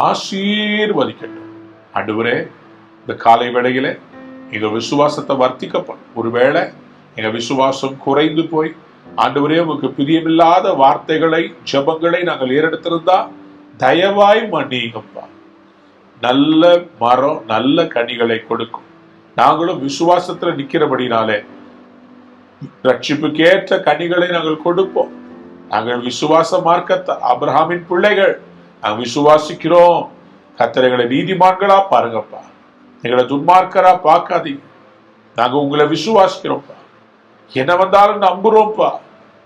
ஆசீர்வதிக்கட்டும். ஆண்டவரே, இந்த காலை வேளையில எங்க விசுவாசத்தை வர்த்திக்கப்படும். ஒருவேளை எங்க விசுவாசம் குறைந்து போய் ஆண்டவரே உங்களுக்கு பிரியமில்லாத வார்த்தைகளை ஜெபங்களை நாங்கள் ஏறெடுத்திருந்தா தயவாய் மன்னியுங்கப்பா. நல்ல மரம் நல்ல கனிகளை கொடுக்கும். நாங்களும் விசுவாசத்துல நிக்கிறபடினாலே ரட்சிப்புக்கேற்ற கனிகளை நாங்கள் கொடுப்போம். நாங்கள் விசுவாச மார்க்கத்தை ஆபிரகாமின் பிள்ளைகள், நாங்கள் விசுவாசிக்கிறோம். கர்த்தரை நீதிமான்களா பாருங்கப்பா, எங்களை துன்மார்க்கரா பார்க்காதீங்க. நாங்க உங்களை விசுவாசிக்கிறோம்ப்பா, என்ன வந்தாலும் நம்புறோம்ப்பா.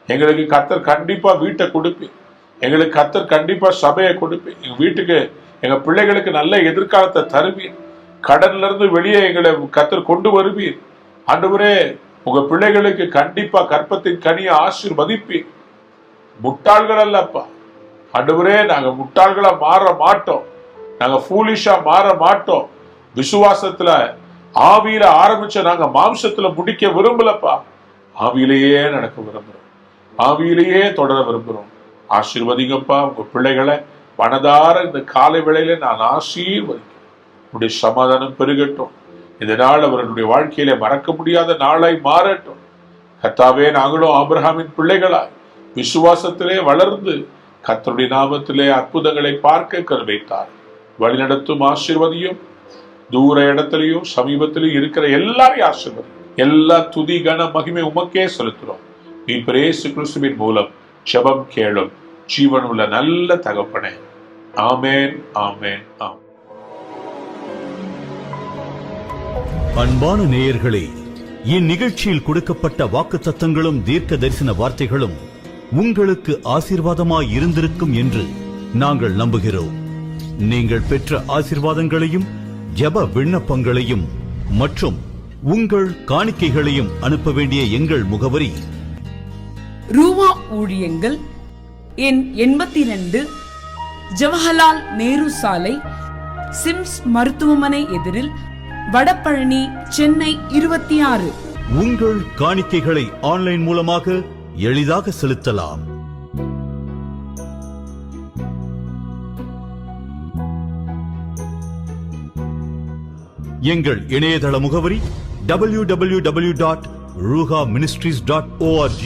எங்களுக்கு கர்த்தர் கண்டிப்பா வீட்டை கொடுப்பீர். எங்களுக்கு கர்த்தர் கண்டிப்பா சபையை கொடுப்பீர். எங்க வீட்டுக்கு எங்க பிள்ளைகளுக்கு நல்ல எதிர்காலத்தை தருவீர். கடன்ல இருந்து வெளியே எங்களை கர்த்தர் கொண்டு வருவீர். ஆண்டவரே, உங்க பிள்ளைகளுக்கு கண்டிப்பா கற்பத்தின் கனியை ஆசீர்வதிப்பீர். முட்டாள்கள் அல்லப்பா ஆண்டவரே, நாங்க முட்டாள்களா மாற மாட்டோம். நாங்க ஃபூலிஷா மாற மாட்டோம். விசுவாசத்துல ஆவியில ஆரம்பிச்ச நாங்க மாம்சத்துல முடிக்க விரும்பலப்பா. ஆவியிலேயே நடக்க விரும்புறோம். ஆவியிலேயே தொடர விரும்புறோம். ஆசீர்வதிங்கப்பா உங்க பிள்ளைகளை. மனதார இந்த காலை வேளையில நான் ஆசீர்வதிக்கிறேன். உடைய சமாதானம் பெருகட்டும். இந்த நாள் அவர்களுடைய வாழ்க்கையில மறக்க முடியாத நாளாய் மாறட்டும். கர்த்தாவே, நாங்களும் ஆபிரகாமின் பிள்ளைகளாய் விசுவாசத்திலே வளர்ந்து கர்த்தருடைய நாமத்திலே அற்புதங்களை பார்க்க கருவைத்தார். வழிநடத்தும் ஆசீர்வதியும். தூர இடத்திலையும் சமீபத்திலையும் இருக்கிற எல்லாரையும் ஆசீர்வதியும். எல்லா துதி கன மகிமை உமக்கே செலுத்துறோம். இயேசு கிறிஸ்துவின் மூலம் ஜெபம் கேளும் ஜீவனுள்ள நல்ல தகப்பனே. ஆமென், ஆமென், ஆமென். அன்பான நேயர்களே, இந்நிகழ்ச்சியில் கொடுக்கப்பட்ட வாக்குத்தத்தங்களும் தீர்க்க தரிசன வார்த்தைகளும் உங்களுக்கு ஆசீர்வாதமாய் இருந்திருக்கும் என்று நாங்கள் நம்புகிறோம். நீங்கள் பெற்ற ஆசீர்வாதங்களையும் ஜெப விண்ணப்பங்களையும் மற்றும் உங்கள் காணிக்கைகளையும் அனுப்ப வேண்டிய எங்கள் முகவரி: ரூவா ஊழியங்கள், எண் 82, ஜவஹர்லால் நேரு சாலை, சிம்ஸ் மருத்துவமனை எதிரில், வடபழனி, சென்னை 26. உங்கள் காணிக்கைகளை ஆன்லைன் மூலமாக எளிதாக செலுத்தலாம். எங்கள் இணையதள முகவரி www.ruhaministries.org.